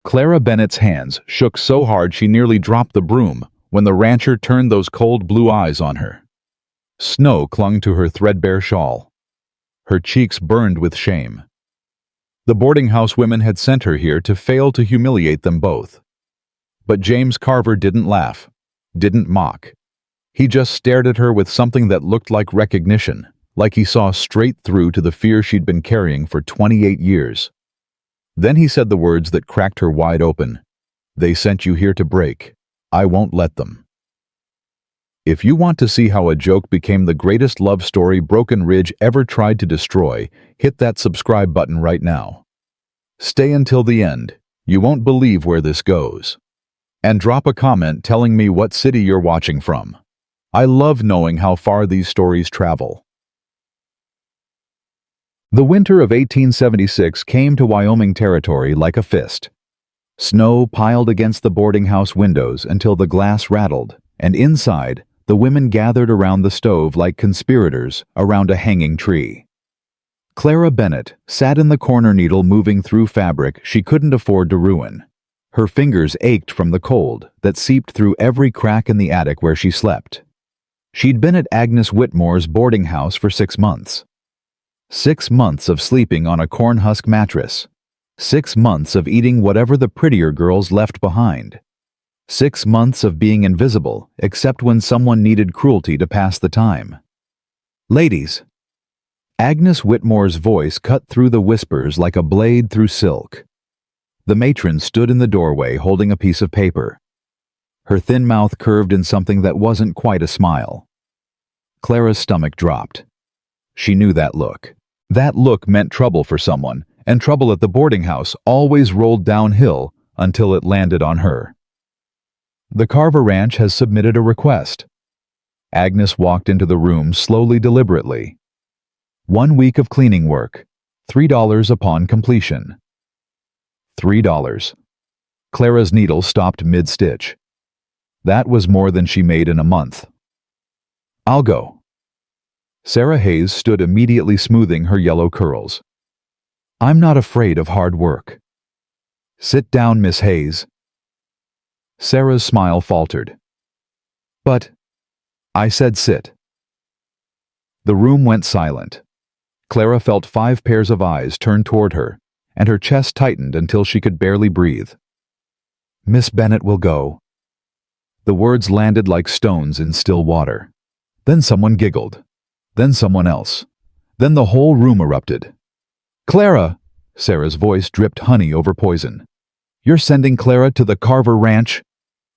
Clara Bennett's hands shook so hard she nearly dropped the broom when the rancher turned those cold blue eyes on her. Snow clung to her threadbare shawl. Her cheeks burned with shame. The boarding house women had sent her here to fail to humiliate them both. But James Carver didn't laugh, didn't mock. He just stared at her with something that looked like recognition, like he saw straight through to the fear she'd been carrying for 28 years. Then he said the words that cracked her wide open. "They sent you here to break. I won't let them." If you want to see how a joke became the greatest love story Broken Ridge ever tried to destroy, hit that subscribe button right now. Stay until the end. You won't believe where this goes. And drop a comment telling me what city you're watching from. I love knowing how far these stories travel. The winter of 1876 came to Wyoming Territory like a fist. Snow piled against the boarding house windows until the glass rattled, and inside, the women gathered around the stove like conspirators around a hanging tree. Clara Bennett sat in the corner needle moving through fabric she couldn't afford to ruin. Her fingers ached from the cold that seeped through every crack in the attic where she slept. She'd been at Agnes Whitmore's boarding house for 6 months. 6 months of sleeping on a corn husk mattress. 6 months of eating whatever the prettier girls left behind. 6 months of being invisible, except when someone needed cruelty to pass the time. "Ladies." Agnes Whitmore's voice cut through the whispers like a blade through silk. The matron stood in the doorway holding a piece of paper. Her thin mouth curved in something that wasn't quite a smile. Clara's stomach dropped. She knew that look. That look meant trouble for someone, and trouble at the boarding house always rolled downhill until it landed on her. "The Carver Ranch has submitted a request." Agnes walked into the room slowly, deliberately. 1 week of cleaning work, $3 upon completion. $3. Clara's needle stopped mid-stitch. That was more than she made in a month. "I'll go." Sarah Hayes stood immediately, smoothing her yellow curls. "I'm not afraid of hard work." "Sit down, Miss Hayes." Sarah's smile faltered. "But," I said, "sit." The room went silent. Clara felt 5 pairs of eyes turned toward her, and her chest tightened until she could barely breathe. "Miss Bennett will go." The words landed like stones in still water. Then someone giggled. Then someone else. Then the whole room erupted. "Clara!" Sarah's voice dripped honey over poison. "You're sending Clara to the Carver Ranch?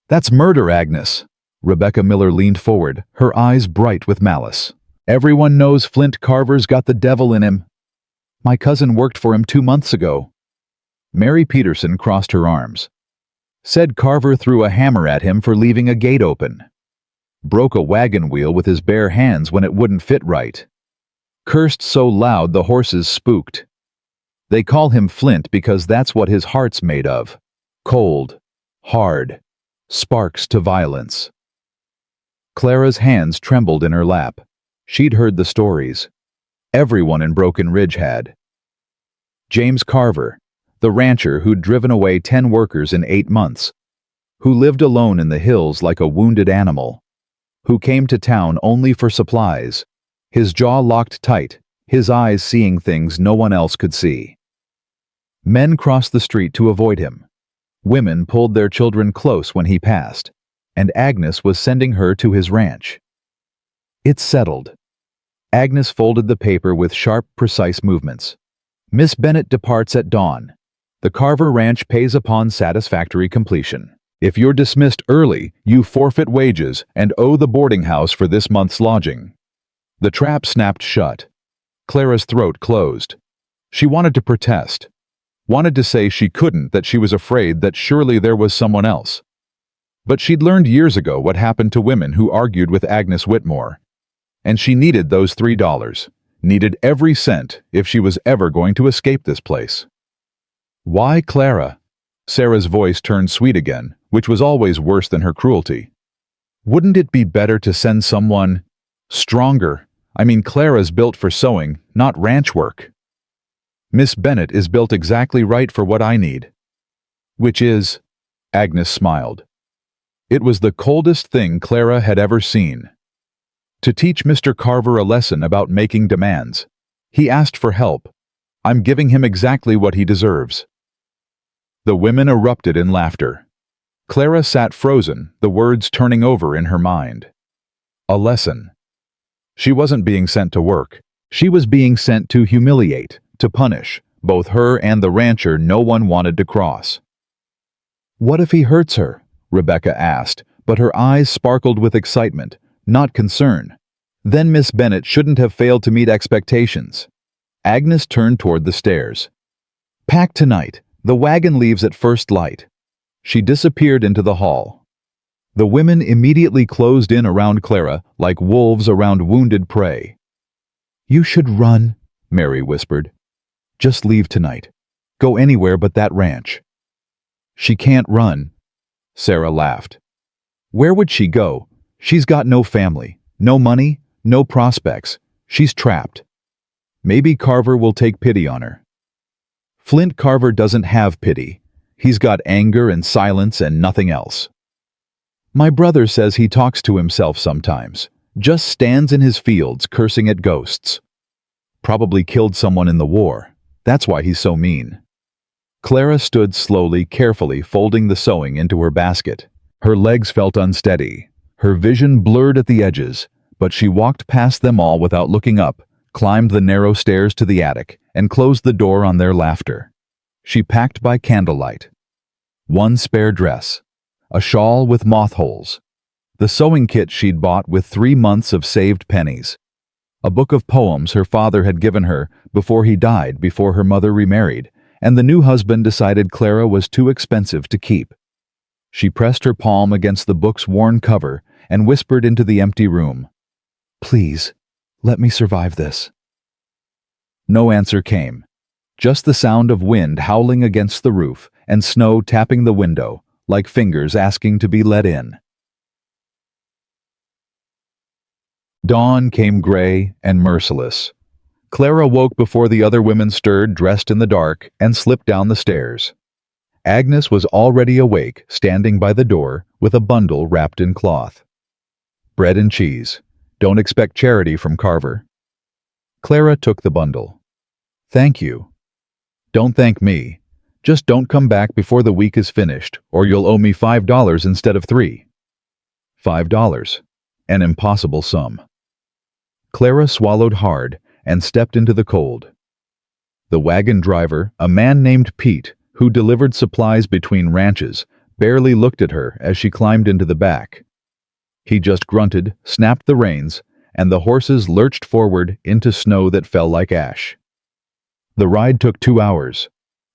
That's murder, Agnes." Rebecca Miller leaned forward, her eyes bright with malice. "Everyone knows Flint Carver's got the devil in him. My cousin worked for him 2 months ago." Mary Peterson crossed her arms. "Said Carver threw a hammer at him for leaving a gate open. Broke a wagon wheel with his bare hands when it wouldn't fit right. Cursed so loud the horses spooked. They call him Flint because that's what his heart's made of. Cold, hard, sparks to violence." Clara's hands trembled in her lap. She'd heard the stories. Everyone in Broken Ridge had. James Carver, the rancher who'd driven away 10 workers in 8 months, who lived alone in the hills like a wounded animal, who came to town only for supplies, his jaw locked tight, his eyes seeing things no one else could see. Men crossed the street to avoid him. Women pulled their children close when he passed, and Agnes was sending her to his ranch. "It's settled." Agnes folded the paper with sharp, precise movements. "Miss Bennett departs at dawn. The Carver Ranch pays upon satisfactory completion. If you're dismissed early, you forfeit wages and owe the boarding house for this month's lodging." The trap snapped shut. Clara's throat closed. She wanted to protest. Wanted to say she couldn't, that she was afraid, that surely there was someone else. But she'd learned years ago what happened to women who argued with Agnes Whitmore. And she needed those $3. Needed every cent if she was ever going to escape this place. "Why, Clara?" Sarah's voice turned sweet again, which was always worse than her cruelty. "Wouldn't it be better to send someone stronger? I mean, Clara's built for sewing, not ranch work. Miss Bennett is built exactly right for what I need." Which is, Agnes smiled. It was the coldest thing Clara had ever seen. To teach Mr. Carver a lesson about making demands. He asked for help. I'm giving him exactly what he deserves. The women erupted in laughter. Clara sat frozen, the words turning over in her mind. A lesson. She wasn't being sent to work. She was being sent to humiliate, to punish, both her and the rancher no one wanted to cross. What if he hurts her? Rebecca asked, but her eyes sparkled with excitement, not concern. Then Miss Bennet shouldn't have failed to meet expectations. Agnes turned toward the stairs. Pack tonight. The wagon leaves at first light. She disappeared into the hall. The women immediately closed in around Clara like wolves around wounded prey. You should run, Mary whispered. Just leave tonight. Go anywhere but that ranch. She can't run, Sarah laughed. Where would she go? She's got no family, no money, no prospects. She's trapped. Maybe Carver will take pity on her. Flint Carver doesn't have pity. He's got anger and silence and nothing else. My brother says he talks to himself sometimes, just stands in his fields cursing at ghosts. Probably killed someone in the war. That's why he's so mean. Clara stood slowly, carefully folding the sewing into her basket. Her legs felt unsteady. Her vision blurred at the edges, but she walked past them all without looking up, climbed the narrow stairs to the attic, and closed the door on their laughter. She packed by candlelight. One spare dress, a shawl with moth holes, the sewing kit she'd bought with 3 months of saved pennies, a book of poems her father had given her before he died before her mother remarried, and the new husband decided Clara was too expensive to keep. She pressed her palm against the book's worn cover and whispered into the empty room, Please, let me survive this. No answer came, just the sound of wind howling against the roof and snow tapping the window, like fingers asking to be let in. Dawn came gray and merciless. Clara woke before the other women stirred, dressed in the dark, and slipped down the stairs. Agnes was already awake, standing by the door with a bundle wrapped in cloth. Bread and cheese. Don't expect charity from Carver. Clara took the bundle. Thank you. Don't thank me. Just don't come back before the week is finished, or you'll owe me $5 instead of $3. $5. An impossible sum. Clara swallowed hard and stepped into the cold. The wagon driver, a man named Pete, who delivered supplies between ranches, barely looked at her as she climbed into the back. He just grunted, snapped the reins, and the horses lurched forward into snow that fell like ash. The ride took 2 hours.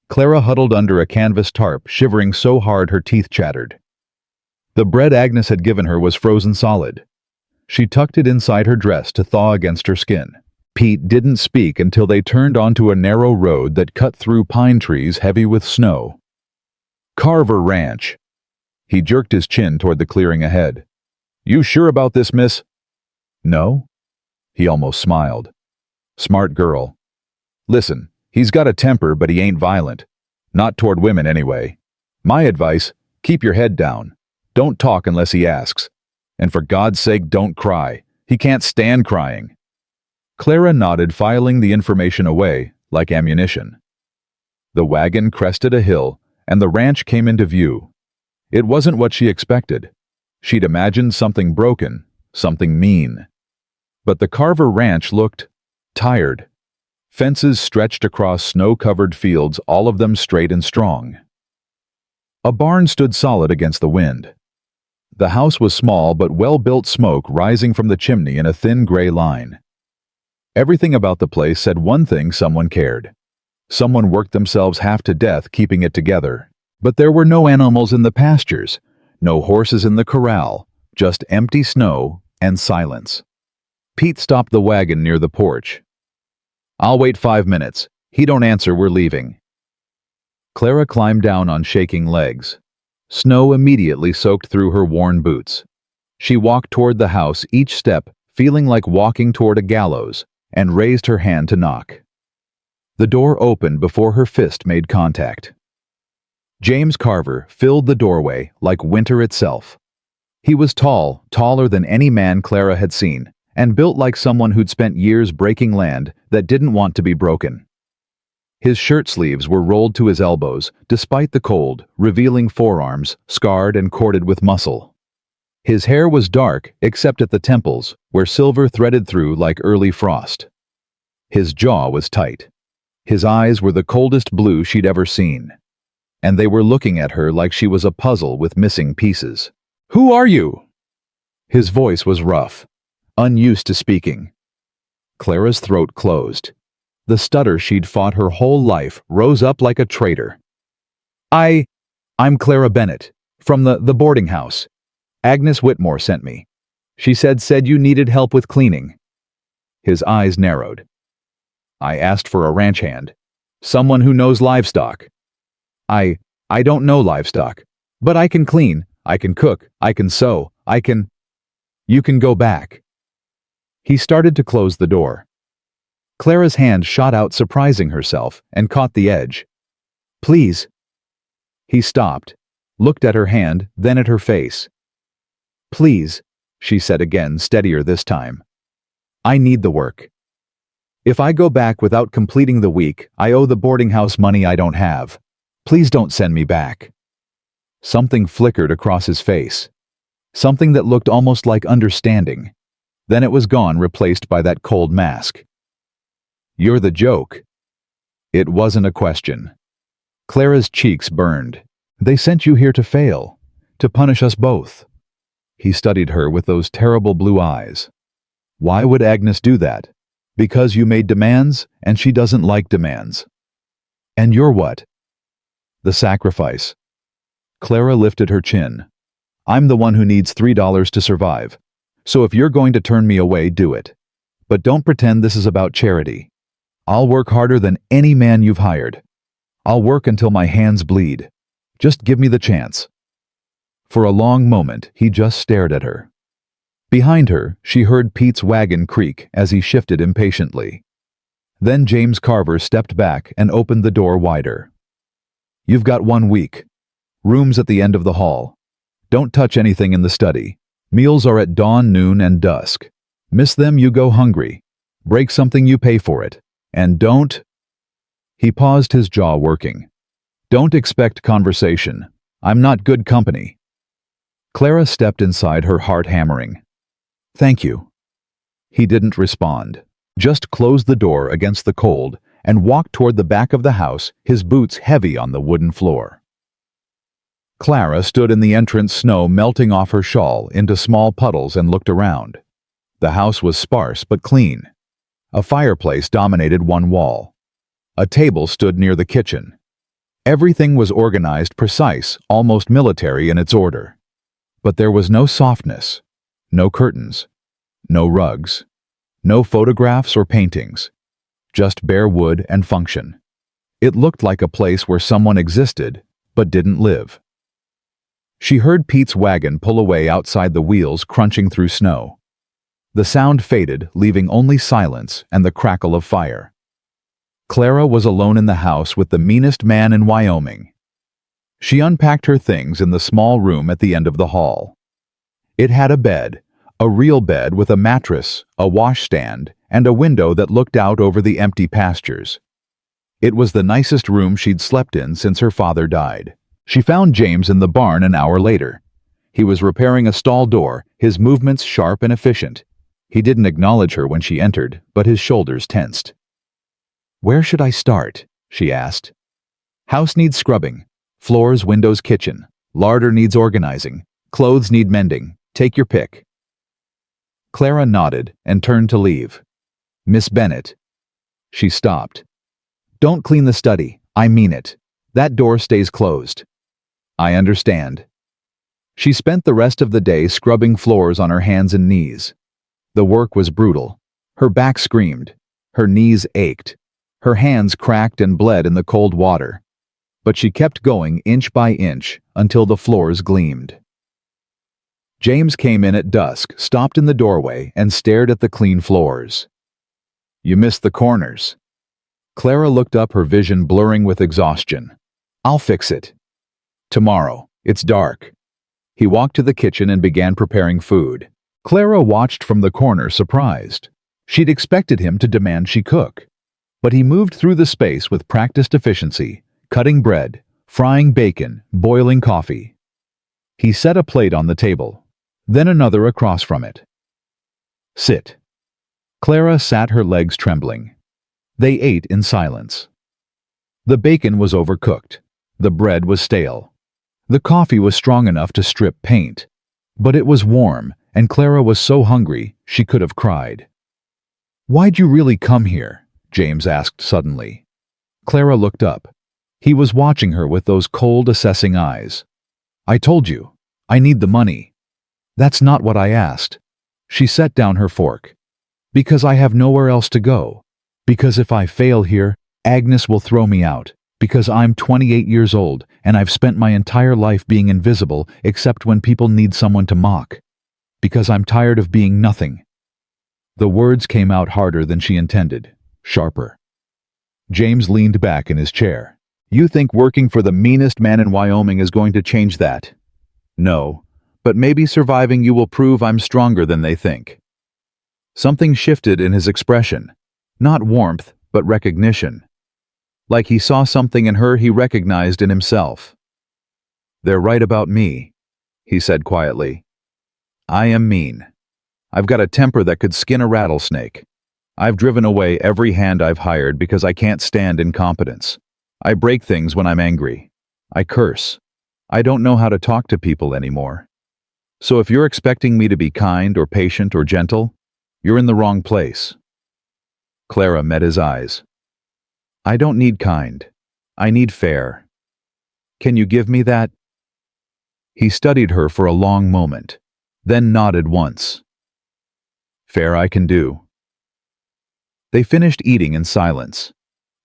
Clara huddled under a canvas tarp, shivering so hard her teeth chattered. The bread Agnes had given her was frozen solid. She tucked it inside her dress to thaw against her skin. Pete didn't speak until they turned onto a narrow road that cut through pine trees heavy with snow. Carver Ranch. He jerked his chin toward the clearing ahead. You sure about this, miss? No? He almost smiled. Smart girl. Listen, he's got a temper, but he ain't violent. Not toward women, anyway. My advice, keep your head down. Don't talk unless he asks. And for God's sake, don't cry. He can't stand crying. Clara nodded, filing the information away, like ammunition. The wagon crested a hill, and the ranch came into view. It wasn't what she expected. She'd imagined something broken, something mean. But the Carver Ranch looked tired. Fences stretched across snow-covered fields, all of them straight and strong. A barn stood solid against the wind. The house was small but well-built, smoke rising from the chimney in a thin gray line. Everything about the place said one thing: someone cared. Someone worked themselves half to death keeping it together. But there were no animals in the pastures, no horses in the corral, just empty snow and silence. Pete stopped the wagon near the porch. I'll wait 5 minutes. He don't answer, we're leaving. Clara climbed down on shaking legs. Snow immediately soaked through her worn boots. She walked toward the house, each step feeling like walking toward a gallows, and raised her hand to knock. The door opened before her fist made contact. James Carver filled the doorway like winter itself. He was tall, taller than any man Clara had seen, and built like someone who'd spent years breaking land that didn't want to be broken. His shirt sleeves were rolled to his elbows, despite the cold, revealing forearms, scarred and corded with muscle. His hair was dark, except at the temples, where silver threaded through like early frost. His jaw was tight. His eyes were the coldest blue she'd ever seen. And they were looking at her like she was a puzzle with missing pieces. "Who are you?" His voice was rough, unused to speaking. Clara's throat closed. The stutter she'd fought her whole life rose up like a traitor. I'm Clara Bennett, from the boarding house. Agnes Whitmore sent me. She said you needed help with cleaning." His eyes narrowed. "I asked for a ranch hand. Someone who knows livestock." I don't know livestock. But I can clean, I can cook, I can sew, I can..." "You can go back." He started to close the door. Clara's hand shot out, surprising herself, and caught the edge. "Please." He stopped, looked at her hand, then at her face. "Please," she said again, steadier this time. "I need the work. If I go back without completing the week, I owe the boarding house money I don't have. Please don't send me back." Something flickered across his face. Something that looked almost like understanding. Then it was gone, replaced by that cold mask. "You're the joke." It wasn't a question. Clara's cheeks burned. "They sent you here to fail, to punish us both." He studied her with those terrible blue eyes. "Why would Agnes do that? Because you made demands, and she doesn't like demands. And you're what?" "The sacrifice." Clara lifted her chin. "I'm the one who needs $3 to survive. So if you're going to turn me away, do it. But don't pretend this is about charity. I'll work harder than any man you've hired. I'll work until my hands bleed. Just give me the chance." For a long moment, he just stared at her. Behind her, she heard Pete's wagon creak as he shifted impatiently. Then James Carver stepped back and opened the door wider. "You've got 1 week. Rooms at the end of the hall. Don't touch anything in the study. Meals are at dawn, noon, and dusk. Miss them, you go hungry. Break something, you pay for it. And don't..." He paused, his jaw working. "Don't expect conversation. I'm not good company." Clara stepped inside, her heart hammering. "Thank you." He didn't respond, just closed the door against the cold and walked toward the back of the house, his boots heavy on the wooden floor. Clara stood in the entrance, snow melting off her shawl into small puddles, and looked around. The house was sparse but clean. A fireplace dominated one wall. A table stood near the kitchen. Everything was organized, precise, almost military in its order. But there was no softness, no curtains, no rugs, no photographs or paintings, just bare wood and function. It looked like a place where someone existed, but didn't live. She heard Pete's wagon pull away outside, the wheels crunching through snow. The sound faded, leaving only silence and the crackle of fire. Clara was alone in the house with the meanest man in Wyoming. She unpacked her things in the small room at the end of the hall. It had a bed, a real bed with a mattress, a washstand, and a window that looked out over the empty pastures. It was the nicest room she'd slept in since her father died. She found James in the barn an hour later. He was repairing a stall door, his movements sharp and efficient. He didn't acknowledge her when she entered, but his shoulders tensed. "Where should I start?" she asked. "House needs scrubbing. Floors, windows, kitchen. Larder needs organizing. Clothes need mending. Take your pick." Clara nodded and turned to leave. "Miss Bennett." She stopped. "Don't clean the study. I mean it. That door stays closed." "I understand." She spent the rest of the day scrubbing floors on her hands and knees. The work was brutal. Her back screamed. Her knees ached. Her hands cracked and bled in the cold water. But she kept going inch by inch until the floors gleamed. James came in at dusk, stopped in the doorway, and stared at the clean floors. "You missed the corners." Clara looked up, her vision blurring with exhaustion. "I'll fix it." Tomorrow. It's dark. He walked to the kitchen and began preparing food. Clara watched from the corner, surprised. She'd expected him to demand she cook. But he moved through the space with practiced efficiency, cutting bread, frying bacon, boiling coffee. He set a plate on the table, then another across from it. Sit. Clara sat, her legs trembling. They ate in silence. The bacon was overcooked. The bread was stale. The coffee was strong enough to strip paint. But it was warm, and Clara was so hungry she could have cried. "Why'd you really come here?" James asked suddenly. Clara looked up. He was watching her with those cold, assessing eyes. "I told you. I need the money." "That's not what I asked." She set down her fork. "Because I have nowhere else to go. Because if I fail here, Agnes will throw me out. Because I'm 28 years old, and I've spent my entire life being invisible except when people need someone to mock. Because I'm tired of being nothing." The words came out harder than she intended, sharper. James leaned back in his chair. "You think working for the meanest man in Wyoming is going to change that?" "No, but maybe surviving you will prove I'm stronger than they think." Something shifted in his expression. Not warmth, but recognition. Like he saw something in her he recognized in himself. "They're right about me," he said quietly. "I am mean. I've got a temper that could skin a rattlesnake. I've driven away every hand I've hired because I can't stand incompetence. I break things when I'm angry. I curse. I don't know how to talk to people anymore. So if you're expecting me to be kind or patient or gentle, you're in the wrong place." Clara met his eyes. "I don't need kind. I need fair. Can you give me that?" He studied her for a long moment, then nodded once. "Fair I can do." They finished eating in silence.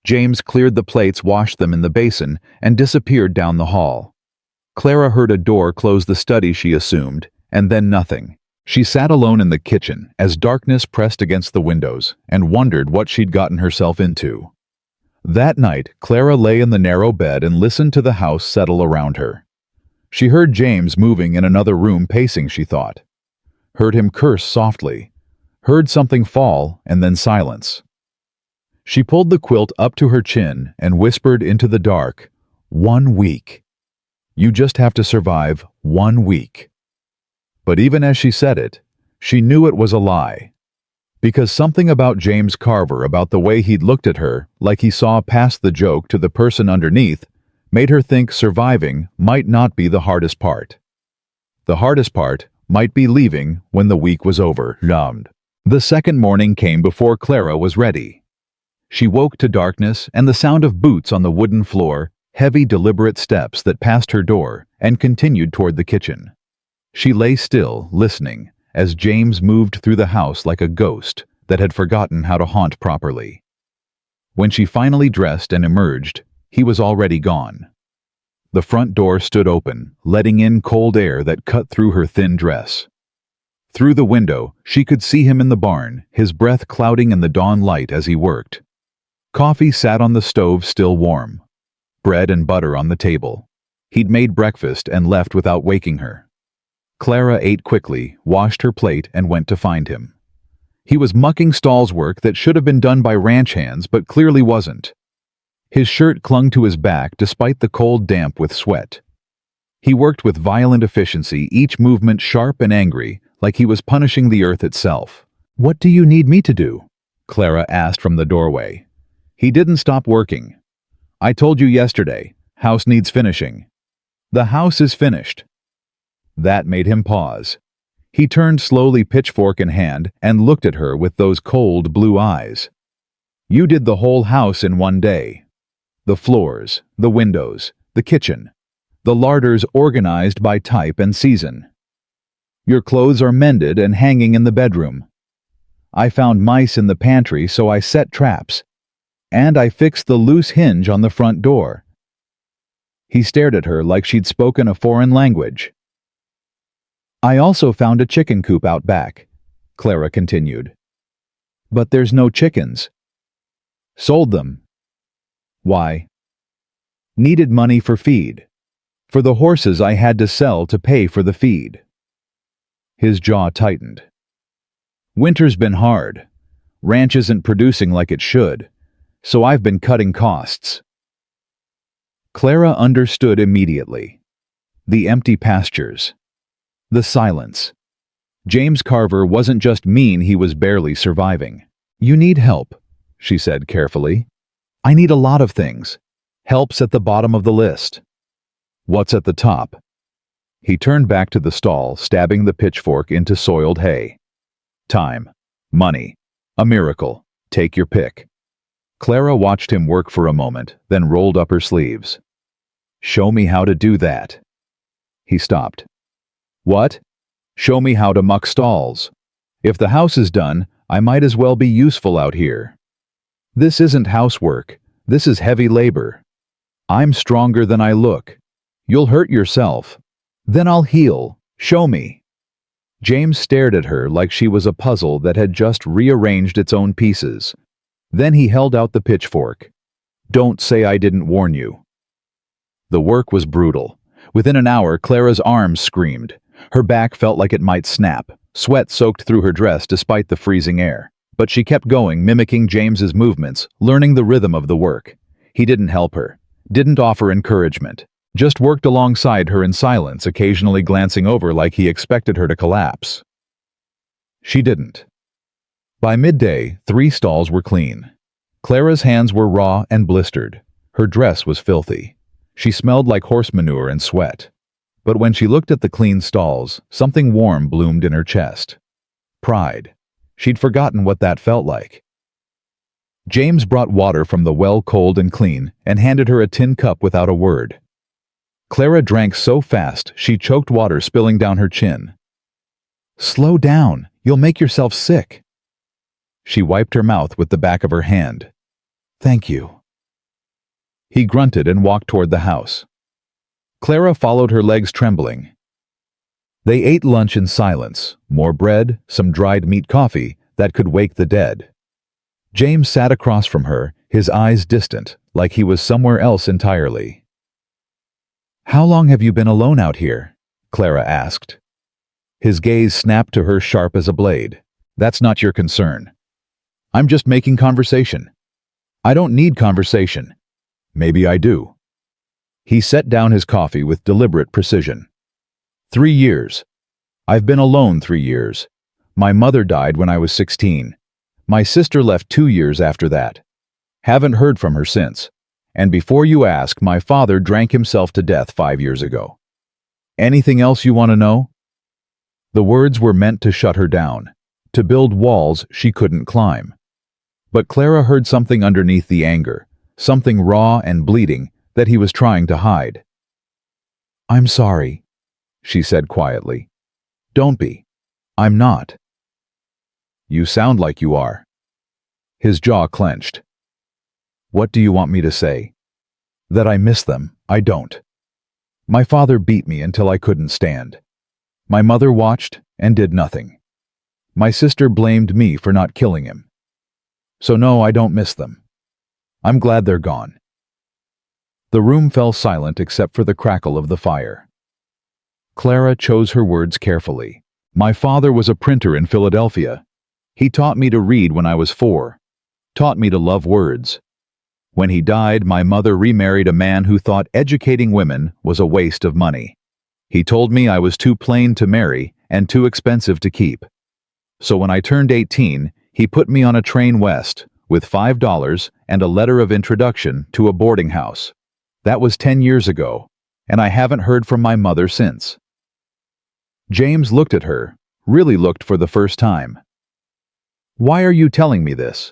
James cleared the plates, washed them in the basin, and disappeared down the hall. Clara heard a door close the study, she assumed, and then nothing. She sat alone in the kitchen as darkness pressed against the windows and wondered what she'd gotten herself into. That night, Clara lay in the narrow bed and listened to the house settle around her. She heard James moving in another room, pacing, she thought. Heard him curse softly. Heard something fall, and then silence. She pulled the quilt up to her chin and whispered into the dark, "1 week. You just have to survive 1 week." But even as she said it, she knew it was a lie. Because something about James Carver, about the way he'd looked at her, like he saw past the joke to the person underneath, made her think surviving might not be the hardest part. The hardest part might be leaving when the week was over. The second morning came before Clara was ready. She woke to darkness and the sound of boots on the wooden floor, heavy, deliberate steps that passed her door and continued toward the kitchen. She lay still, listening, as James moved through the house like a ghost that had forgotten how to haunt properly. When she finally dressed and emerged, he was already gone. The front door stood open, letting in cold air that cut through her thin dress. Through the window, she could see him in the barn, his breath clouding in the dawn light as he worked. Coffee sat on the stove, still warm. Bread and butter on the table. He'd made breakfast and left without waking her. Clara ate quickly, washed her plate, and went to find him. He was mucking stalls work that should have been done by ranch hands, but clearly wasn't. His shirt clung to his back despite the cold damp with sweat. He worked with violent efficiency, each movement sharp and angry, like he was punishing the earth itself. "What do you need me to do?" Clara asked from the doorway. He didn't stop working. "I told you yesterday, house needs finishing." "The house is finished." That made him pause. He turned slowly, pitchfork in hand, and looked at her with those cold blue eyes. "You did the whole house in 1 day. The floors, the windows, the kitchen, the larders organized by type and season. Your clothes are mended and hanging in the bedroom. I found mice in the pantry, so I set traps. And I fixed the loose hinge on the front door." He stared at her like she'd spoken a foreign language. "I also found a chicken coop out back," Clara continued. "But there's no chickens." "Sold them." "Why?" "Needed money for feed." For the horses I had to sell to pay for the feed. His jaw tightened. Winter's been hard. Ranch isn't producing like it should, so I've been cutting costs. Clara understood immediately. The empty pastures. The silence. James Carver wasn't just mean, he was barely surviving. You need help, she said carefully. I need a lot of things. Help's at the bottom of the list. What's at the top? He turned back to the stall, stabbing the pitchfork into soiled hay. Time. Money. A miracle. Take your pick. Clara watched him work for a moment, then rolled up her sleeves. Show me how to do that. He stopped. What? Show me how to muck stalls. If the house is done, I might as well be useful out here. This isn't housework. This is heavy labor. I'm stronger than I look. You'll hurt yourself. Then I'll heal. Show me. James stared at her like she was a puzzle that had just rearranged its own pieces. Then he held out the pitchfork. Don't say I didn't warn you. The work was brutal. Within an hour, Clara's arms screamed. Her back felt like it might snap. Sweat soaked through her dress despite the freezing air. But she kept going, mimicking James's movements, learning the rhythm of the work. He didn't help her, didn't offer encouragement, just worked alongside her in silence, occasionally glancing over like he expected her to collapse. She didn't. By midday, 3 stalls were clean. Clara's hands were raw and blistered. Her dress was filthy. She smelled like horse manure and sweat. But when she looked at the clean stalls, something warm bloomed in her chest. Pride. She'd forgotten what that felt like. James brought water from the well, cold and clean, and handed her a tin cup without a word. Clara drank so fast she choked water spilling down her chin. Slow down, you'll make yourself sick. She wiped her mouth with the back of her hand. Thank you. He grunted and walked toward the house. Clara followed, her legs trembling. They ate lunch in silence, more bread, some dried meat coffee that could wake the dead. James sat across from her, his eyes distant, like he was somewhere else entirely. How long have you been alone out here? Clara asked. His gaze snapped to her sharp as a blade. That's not your concern. I'm just making conversation. I don't need conversation. Maybe I do. He set down his coffee with deliberate precision. 3 years. I've been alone 3 years. My mother died when I was 16. My sister left 2 years after that. Haven't heard from her since. And before you ask, my father drank himself to death 5 years ago. Anything else you want to know? The words were meant to shut her down, to build walls she couldn't climb. But Clara heard something underneath the anger, something raw and bleeding that he was trying to hide. I'm sorry, she said quietly. Don't be. I'm not. You sound like you are. His jaw clenched. What do you want me to say? That I miss them, I don't. My father beat me until I couldn't stand. My mother watched and did nothing. My sister blamed me for not killing him. So no, I don't miss them. I'm glad they're gone. The room fell silent except for the crackle of the fire. Clara chose her words carefully. My father was a printer in Philadelphia. He taught me to read when I was 4. Taught me to love words. When he died, my mother remarried a man who thought educating women was a waste of money. He told me I was too plain to marry and too expensive to keep. So when I turned 18, he put me on a train west with $5 and a letter of introduction to a boarding house. That was 10 years ago, and I haven't heard from my mother since. James looked at her, really looked for the first time. Why are you telling me this?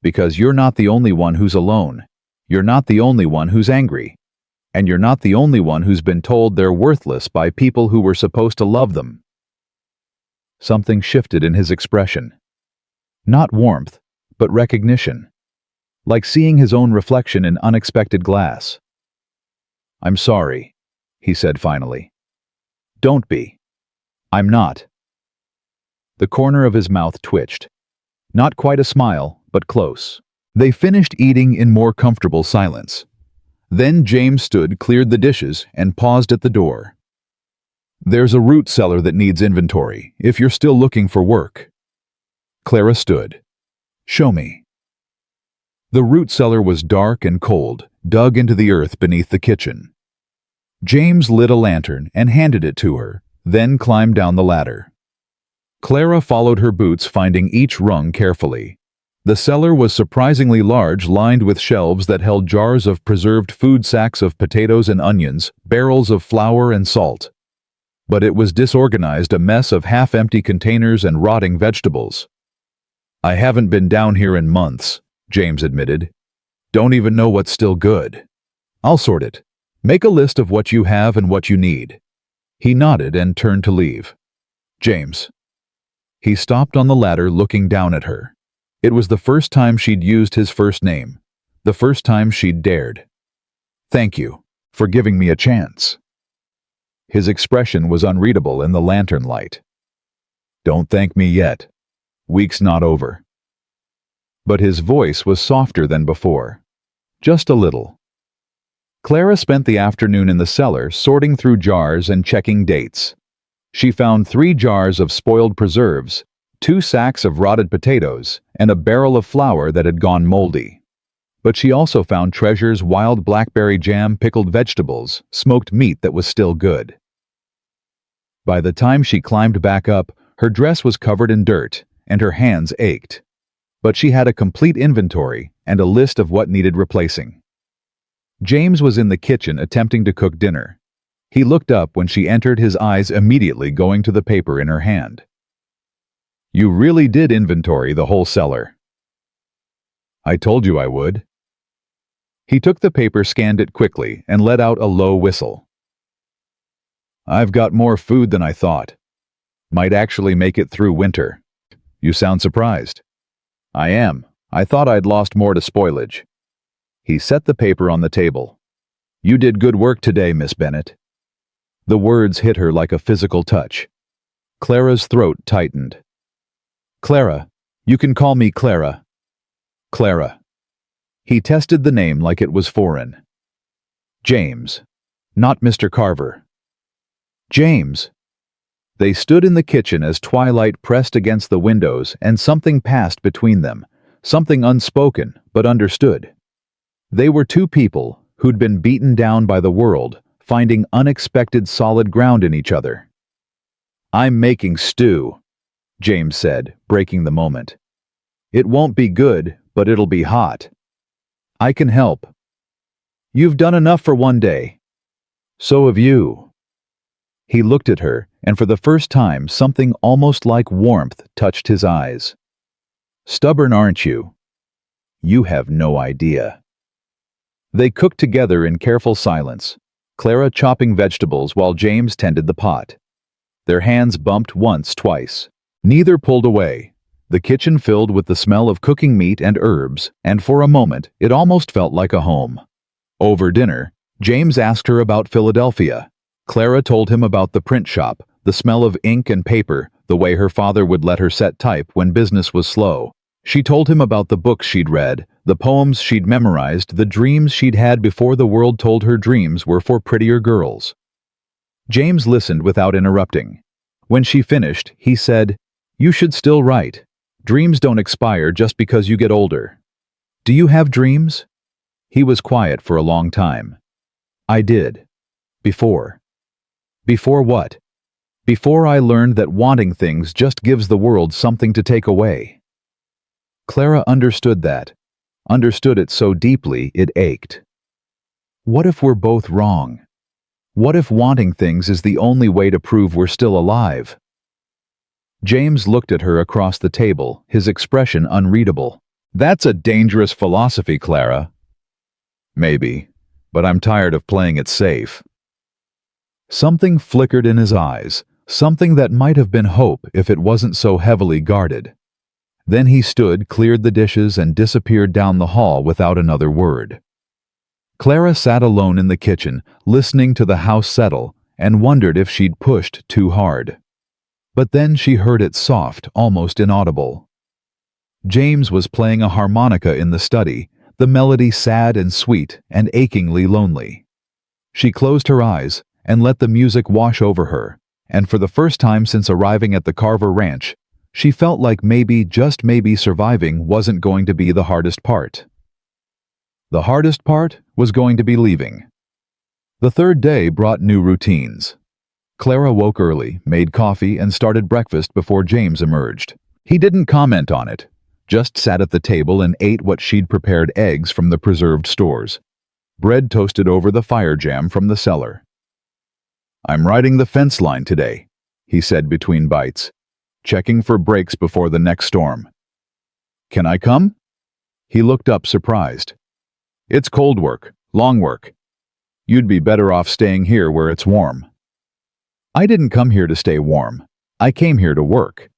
Because you're not the only one who's alone. You're not the only one who's angry. And you're not the only one who's been told they're worthless by people who were supposed to love them. Something shifted in his expression. Not warmth, but recognition. Like seeing his own reflection in unexpected glass. I'm sorry, he said finally. Don't be. I'm not. The corner of his mouth twitched. Not quite a smile, but close. They finished eating in more comfortable silence. Then James stood, cleared the dishes, and paused at the door. "There's a root cellar that needs inventory, if you're still looking for work." Clara stood. "Show me." The root cellar was dark and cold, dug into the earth beneath the kitchen. James lit a lantern and handed it to her, then climbed down the ladder. Clara followed her boots, finding each rung carefully. The cellar was surprisingly large, lined with shelves that held jars of preserved food, sacks of potatoes and onions, barrels of flour and salt. But it was disorganized, a mess of half-empty containers and rotting vegetables. "I haven't been down here in months," James admitted. "Don't even know what's still good. I'll sort it. Make a list of what you have and what you need." He nodded and turned to leave. "James." He stopped on the ladder, looking down at her. It was the first time she'd used his first name, the first time she'd dared. "Thank you for giving me a chance." His expression was unreadable in the lantern light. "Don't thank me yet. Week's not over." But his voice was softer than before. Just a little. Clara spent the afternoon in the cellar, sorting through jars and checking dates. She found 3 jars of spoiled preserves, 2 sacks of rotted potatoes, and a barrel of flour that had gone moldy. But she also found treasures: wild blackberry jam, pickled vegetables, smoked meat that was still good. By the time she climbed back up, her dress was covered in dirt, and her hands ached. But she had a complete inventory and a list of what needed replacing. James was in the kitchen attempting to cook dinner. He looked up when she entered, his eyes immediately going to the paper in her hand. "You really did inventory the whole cellar." "I told you I would." He took the paper, scanned it quickly, and let out a low whistle. "I've got more food than I thought. Might actually make it through winter." "You sound surprised." "I am. I thought I'd lost more to spoilage." He set the paper on the table. "You did good work today, Miss Bennett." The words hit her like a physical touch. Clara's throat tightened. "Clara. You can call me Clara." "Clara." He tested the name like it was foreign. "James. Not Mr. Carver." "James." They stood in the kitchen as twilight pressed against the windows, and something passed between them, something unspoken but understood. They were 2 people who'd been beaten down by the world, finding unexpected solid ground in each other. "I'm making stew," James said, breaking the moment. "It won't be good, but it'll be hot. I can help." "You've done enough for one day." "So have you." He looked at her, and for the first time something almost like warmth touched his eyes. "Stubborn, aren't you? You have no idea." They cooked together in careful silence, Clara chopping vegetables while James tended the pot. Their hands bumped once, twice. Neither pulled away. The kitchen filled with the smell of cooking meat and herbs, and for a moment it almost felt like a home. Over dinner, James asked her about Philadelphia. Clara told him about the print shop, the smell of ink and paper, the way her father would let her set type when business was slow. She told him about the books she'd read, the poems she'd memorized, the dreams she'd had before the world told her dreams were for prettier girls. James listened without interrupting. When she finished, he said, "You should still write. Dreams don't expire just because you get older." "Do you have dreams?" He was quiet for a long time. "I did. Before." "Before what?" "Before I learned that wanting things just gives the world something to take away." Clara understood that, understood it so deeply it ached. What if we're both wrong? What if wanting things is the only way to prove we're still alive? James looked at her across the table, his expression unreadable. "That's a dangerous philosophy, Clara." "Maybe, but I'm tired of playing it safe." Something flickered in his eyes, something that might have been hope if it wasn't so heavily guarded. Then he stood, cleared the dishes, and disappeared down the hall without another word. Clara sat alone in the kitchen, listening to the house settle, and wondered if she'd pushed too hard. But then she heard it soft, almost inaudible. James was playing a harmonica in the study, the melody sad and sweet and achingly lonely. She closed her eyes and let the music wash over her, and for the first time since arriving at the Carver Ranch, she felt like maybe, just maybe, surviving wasn't going to be the hardest part. The hardest part was going to be leaving. The third day brought new routines. Clara woke early, made coffee, and started breakfast before James emerged. He didn't comment on it, just sat at the table and ate what she'd prepared: eggs from the preserved stores, bread toasted over the fire jam from the cellar. "I'm riding the fence line today," he said between bites, checking for breaks before the next storm. "Can I come?" He looked up surprised. "It's cold work, long work. You'd be better off staying here where it's warm." "I didn't come here to stay warm. I came here to work."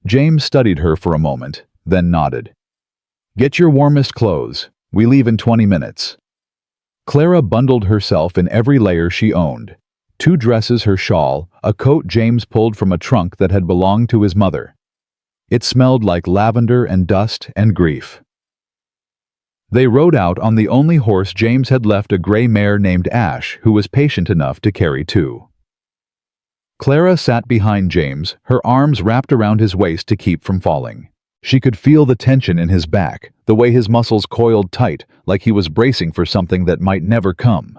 James studied her for a moment, then nodded. "Get your warmest clothes. We leave in 20 minutes. Clara bundled herself in every layer she owned: 2 dresses, her shawl, a coat James pulled from a trunk that had belonged to his mother. It smelled like lavender and dust and grief. They rode out on the only horse James had left, a gray mare named Ash, who was patient enough to carry 2. Clara sat behind James, her arms wrapped around his waist to keep from falling. She could feel the tension in his back, the way his muscles coiled tight, like he was bracing for something that might never come.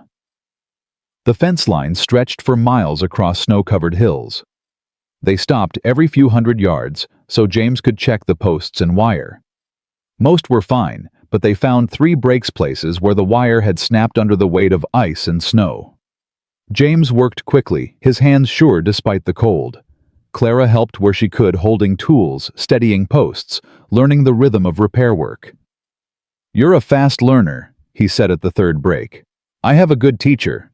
The fence line stretched for miles across snow-covered hills. They stopped every few hundred yards so James could check the posts and wire. Most were fine, but they found 3 breaks places where the wire had snapped under the weight of ice and snow. James worked quickly, his hands sure despite the cold. Clara helped where she could, holding tools, steadying posts, learning the rhythm of repair work. "You're a fast learner," he said at the third break. "I have a good teacher."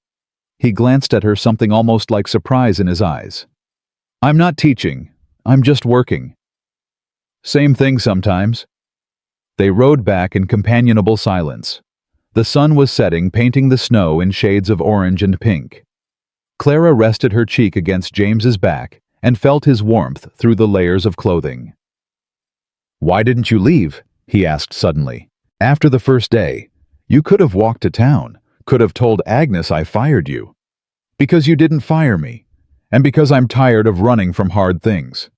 He glanced at her, something almost like surprise in his eyes. "I'm not teaching. I'm just working." "Same thing sometimes." They rode back in companionable silence. The sun was setting, painting the snow in shades of orange and pink. Clara rested her cheek against James's back and felt his warmth through the layers of clothing. "Why didn't you leave?" he asked suddenly. "After the first day, you could have walked to town, could have told Agnes I fired you." "Because you didn't fire me, and because I'm tired of running from hard things."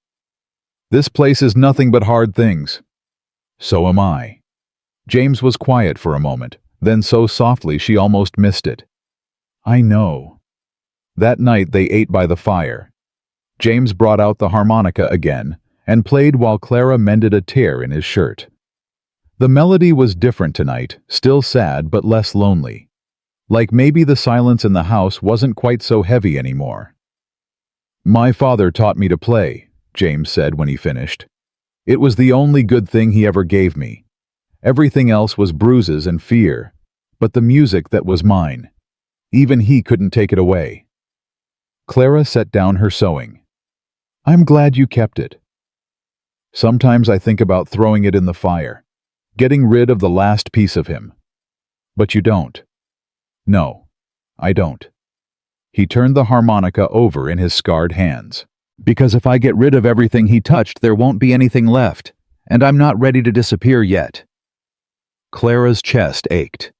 "This place is nothing but hard things." "So am I." James was quiet for a moment, then so softly she almost missed it. "I know." That night they ate by the fire. James brought out the harmonica again and played while Clara mended a tear in his shirt. The melody was different tonight, still sad but less lonely. Like maybe the silence in the house wasn't quite so heavy anymore. "My father taught me to play," James said when he finished. "It was the only good thing he ever gave me. Everything else was bruises and fear, but the music, that was mine. Even he couldn't take it away." Clara set down her sewing. "I'm glad you kept it." "Sometimes I think about throwing it in the fire, getting rid of the last piece of him. But you don't." "No, I don't." He turned the harmonica over in his scarred hands. "Because if I get rid of everything he touched, there won't be anything left, and I'm not ready to disappear yet." Clara's chest ached.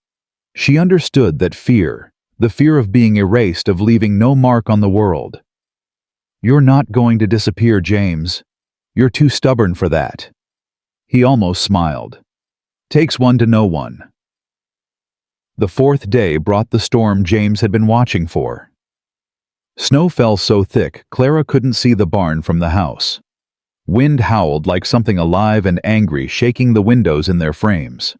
She understood that fear, the fear of being erased, of leaving no mark on the world. "You're not going to disappear, James. You're too stubborn for that." He almost smiled. "Takes one to know one." The fourth day brought the storm James had been watching for. Snow fell so thick Clara couldn't see the barn from the house. Wind howled like something alive and angry, shaking the windows in their frames.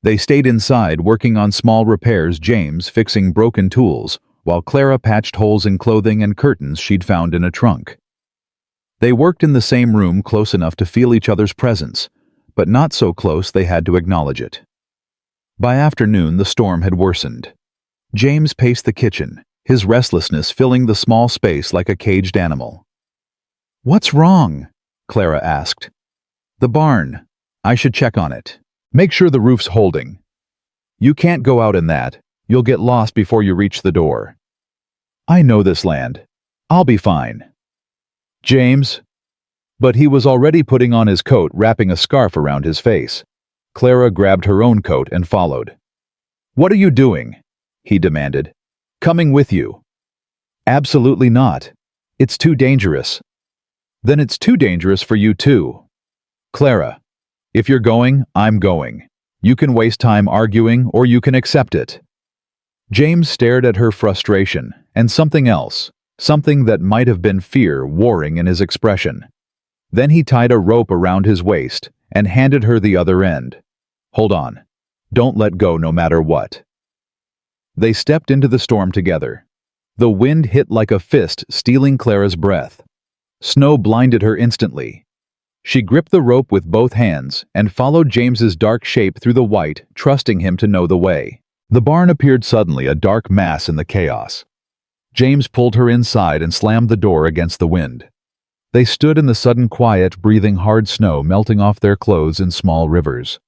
They stayed inside, working on small repairs, James fixing broken tools, while Clara patched holes in clothing and curtains she'd found in a trunk. They worked in the same room, close enough to feel each other's presence, but not so close they had to acknowledge it. By afternoon, the storm had worsened. James paced the kitchen, his restlessness filling the small space like a caged animal. "What's wrong?" Clara asked. "The barn. I should check on it. Make sure the roof's holding. You can't go out in that. You'll get lost before you reach the door." "I know this land. I'll be fine." "James." But he was already putting on his coat, wrapping a scarf around his face. Clara grabbed her own coat and followed. "What are you doing?" he demanded. "Coming with you." "Absolutely not. It's too dangerous." "Then it's too dangerous for you too." "Clara, if you're going, I'm going. You can waste time arguing or you can accept it." James stared at her frustration and something else, something that might have been fear warring in his expression. Then he tied a rope around his waist and handed her the other end. "Hold on. Don't let go no matter what." They stepped into the storm together. The wind hit like a fist, stealing Clara's breath. Snow blinded her instantly. She gripped the rope with both hands and followed James's dark shape through the white, trusting him to know the way. The barn appeared suddenly, a dark mass in the chaos. James pulled her inside and slammed the door against the wind. They stood in the sudden quiet, breathing hard snow melting off their clothes in small rivers.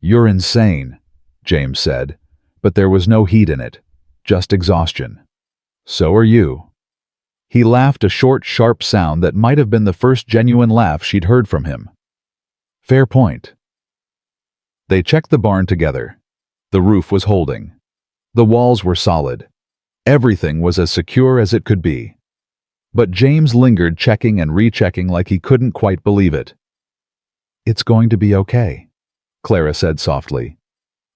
"You're insane," James said, but there was no heat in it, just exhaustion. "So are you." He laughed, a short, sharp sound that might have been the first genuine laugh she'd heard from him. "Fair point." They checked the barn together. The roof was holding. The walls were solid. Everything was as secure as it could be. But James lingered, checking and rechecking like he couldn't quite believe it. "It's going to be okay," Clara said softly.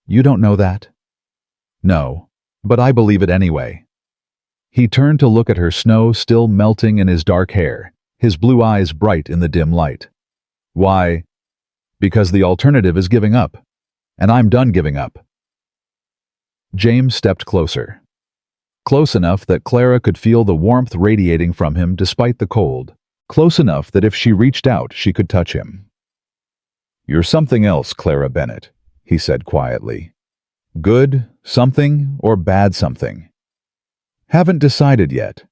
"You don't know that?" "No, but I believe it anyway." He turned to look at her, snow still melting in his dark hair, his blue eyes bright in the dim light. "Why?" "Because the alternative is giving up. And I'm done giving up." James stepped closer. Close enough that Clara could feel the warmth radiating from him despite the cold. Close enough that if she reached out, she could touch him. "You're something else, Clara Bennett," he said quietly. "Good something or bad something? Haven't decided yet."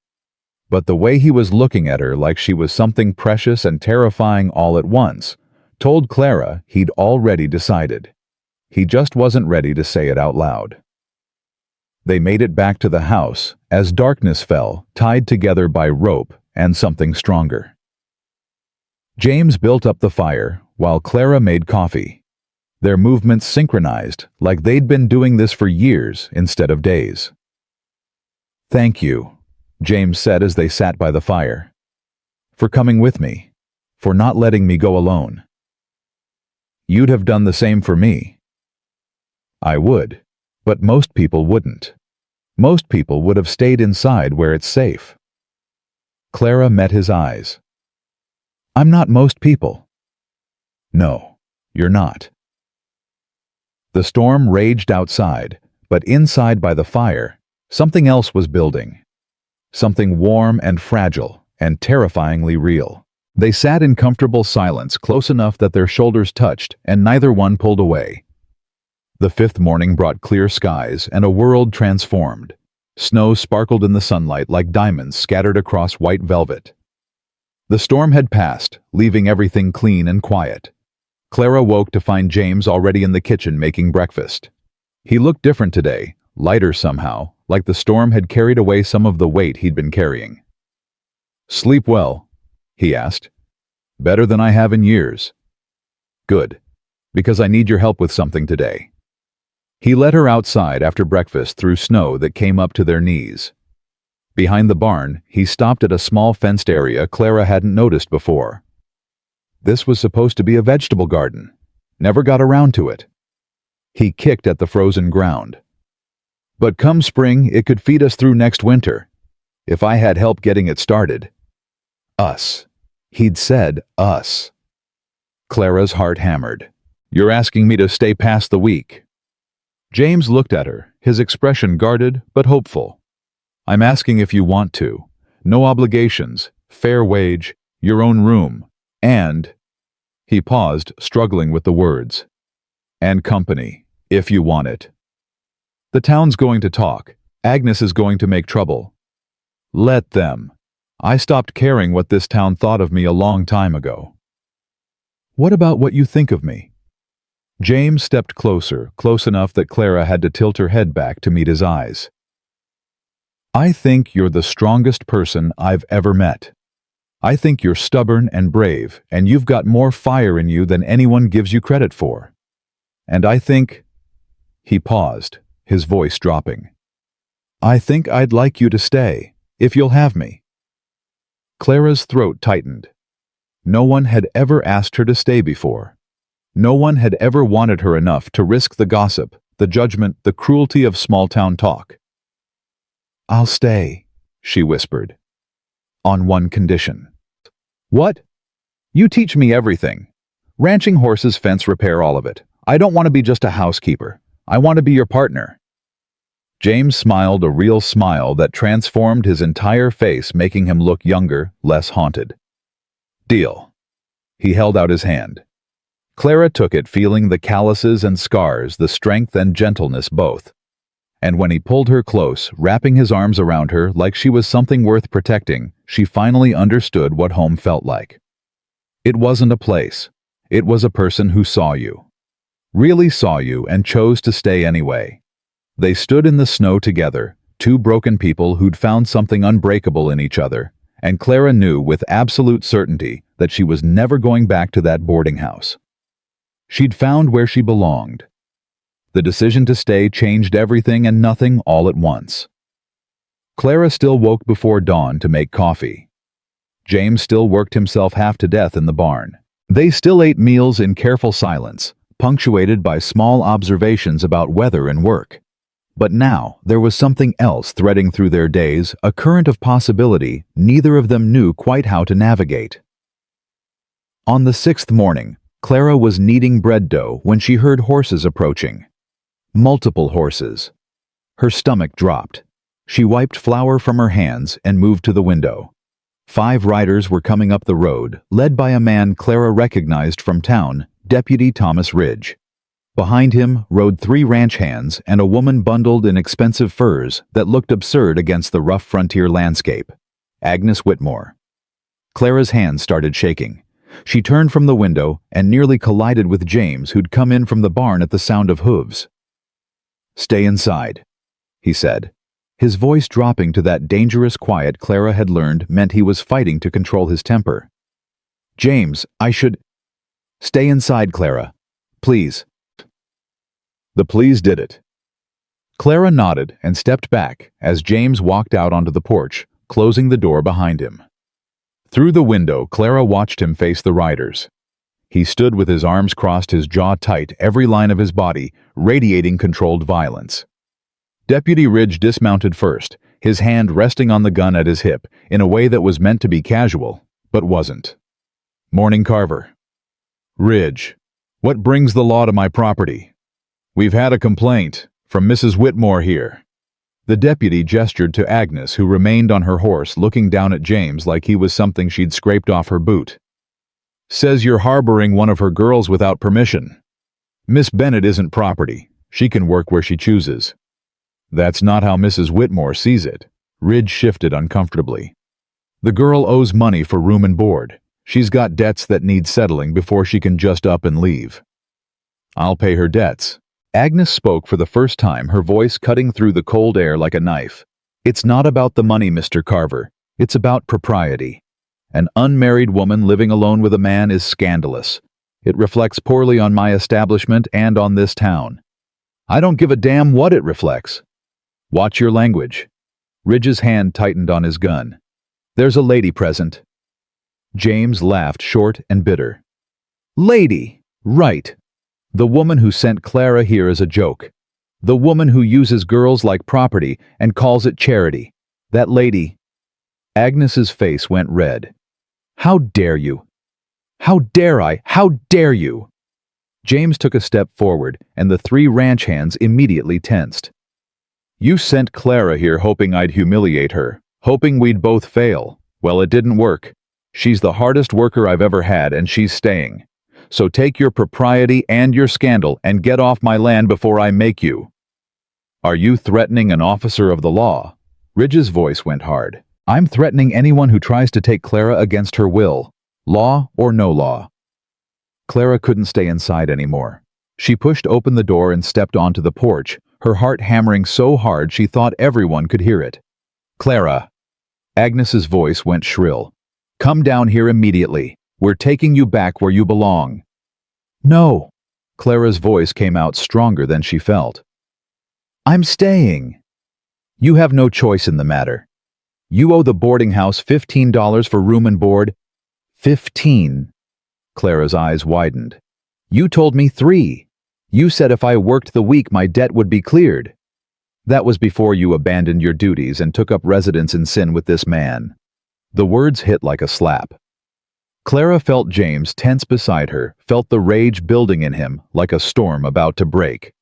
But the way he was looking at her like she was something precious and terrifying all at once told Clara he'd already decided. He just wasn't ready to say it out loud. They made it back to the house as darkness fell, tied together by rope and something stronger. James built up the fire while Clara made coffee. Their movements synchronized like they'd been doing this for years instead of days. "Thank you," James said as they sat by the fire. "For coming with me. For not letting me go alone." "You'd have done the same for me." "I would. But most people wouldn't. Most people would have stayed inside where it's safe." Clara met his eyes. "I'm not most people." "No, you're not." The storm raged outside, but inside by the fire, something else was building. Something warm and fragile and terrifyingly real. They sat in comfortable silence, close enough that their shoulders touched and neither one pulled away. The fifth morning brought clear skies and a world transformed. Snow sparkled in the sunlight like diamonds scattered across white velvet. The storm had passed, leaving everything clean and quiet. Clara woke to find James already in the kitchen making breakfast. He looked different today, lighter somehow, like the storm had carried away some of the weight he'd been carrying. "Sleep well?" he asked. "Better than I have in years." "Good, because I need your help with something today." He led her outside after breakfast through snow that came up to their knees. Behind the barn, he stopped at a small fenced area Clara hadn't noticed before. This was supposed to be a vegetable garden. Never got around to it. He kicked at the frozen ground. "But come spring, it could feed us through next winter. If I had help getting it started." Us. He'd said us. Clara's heart hammered. "You're asking me to stay past the week." James looked at her, his expression guarded but hopeful. "I'm asking if you want to. No obligations, fair wage, your own room, and—" He paused, struggling with the words. "And company, if you want it. The town's going to talk. Agnes is going to make trouble. Let them. I stopped caring what this town thought of me a long time ago." "What about what you think of me?" James stepped closer, close enough that Clara had to tilt her head back to meet his eyes. "I think you're the strongest person I've ever met. I think you're stubborn and brave, and you've got more fire in you than anyone gives you credit for. And I think—" He paused, his voice dropping. "I think I'd like you to stay, if you'll have me." Clara's throat tightened. No one had ever asked her to stay before. No one had ever wanted her enough to risk the gossip, the judgment, the cruelty of small-town talk. "I'll stay," she whispered. "On one condition." "What?" "You teach me everything. Ranching, horses, fence repair, all of it. I don't want to be just a housekeeper. I want to be your partner." James smiled a real smile that transformed his entire face, making him look younger, less haunted. "Deal." He held out his hand. Clara took it, feeling the calluses and scars, the strength and gentleness both. And when he pulled her close, wrapping his arms around her like she was something worth protecting, she finally understood what home felt like. It wasn't a place. It was a person who saw you. Really saw you and chose to stay anyway. They stood in the snow together, two broken people who'd found something unbreakable in each other, and Clara knew with absolute certainty that she was never going back to that boarding house. She'd found where she belonged. The decision to stay changed everything and nothing all at once. Clara still woke before dawn to make coffee. James still worked himself half to death in the barn. They still ate meals in careful silence, punctuated by small observations about weather and work. But now there was something else threading through their days, a current of possibility neither of them knew quite how to navigate. On the 6th morning, Clara was kneading bread dough when she heard horses approaching. Multiple horses. Her stomach dropped. She wiped flour from her hands and moved to the window. 5 riders were coming up the road, led by a man Clara recognized from town, Deputy Thomas Ridge. Behind him rode 3 ranch hands and a woman bundled in expensive furs that looked absurd against the rough frontier landscape. Agnes Whitmore. Clara's hands started shaking. She turned from the window and nearly collided with James, who'd come in from the barn at the sound of hooves. "Stay inside," he said. His voice dropping to that dangerous quiet Clara had learned meant he was fighting to control his temper. "James, I should—" "Stay inside, Clara. Please." The please did it. Clara nodded and stepped back as James walked out onto the porch, closing the door behind him. Through the window, Clara watched him face the riders. He stood with his arms crossed, his jaw tight, every line of his body radiating controlled violence. Deputy Ridge dismounted first, his hand resting on the gun at his hip in a way that was meant to be casual, but wasn't. "Morning, Carver." "Ridge, what brings the law to my property?" "We've had a complaint from Mrs. Whitmore here." The deputy gestured to Agnes, who remained on her horse looking down at James like he was something she'd scraped off her boot. "Says you're harboring one of her girls without permission. Miss Bennett isn't property. She can work where she chooses." "That's not how Mrs. Whitmore sees it." Ridge shifted uncomfortably. "The girl owes money for room and board. She's got debts that need settling before she can just up and leave." "I'll pay her debts." Agnes spoke for the first time, her voice cutting through the cold air like a knife. "It's not about the money, Mr. Carver. It's about propriety. An unmarried woman living alone with a man is scandalous. It reflects poorly on my establishment and on this town. I don't give a damn what it reflects. Watch your language." Ridge's hand tightened on his gun. "There's a lady present." James laughed short and bitter. "Lady, right. The woman who sent Clara here as a joke. The woman who uses girls like property and calls it charity. That lady." Agnes's face went red. "How dare you? How dare I? How dare you?" James took a step forward, and the 3 ranch hands immediately tensed. "You sent Clara here hoping I'd humiliate her, hoping we'd both fail. Well, it didn't work. She's the hardest worker I've ever had, and she's staying. So take your propriety and your scandal and get off my land before I make you." "Are you threatening an officer of the law?" Ridge's voice went hard. "I'm threatening anyone who tries to take Clara against her will, law or no law." Clara couldn't stay inside anymore. She pushed open the door and stepped onto the porch, her heart hammering so hard she thought everyone could hear it. "Clara!" Agnes's voice went shrill. "Come down here immediately. We're taking you back where you belong." "No." Clara's voice came out stronger than she felt. I'm staying. You have no choice in the matter. You owe the boarding house $15 for room and board. 15. Clara's eyes widened. You told me 3. You said if I worked the week my debt would be cleared. That was before you abandoned your duties and took up residence in sin with this man. The words hit like a slap. Clara felt James tense beside her, felt the rage building in him like a storm about to break.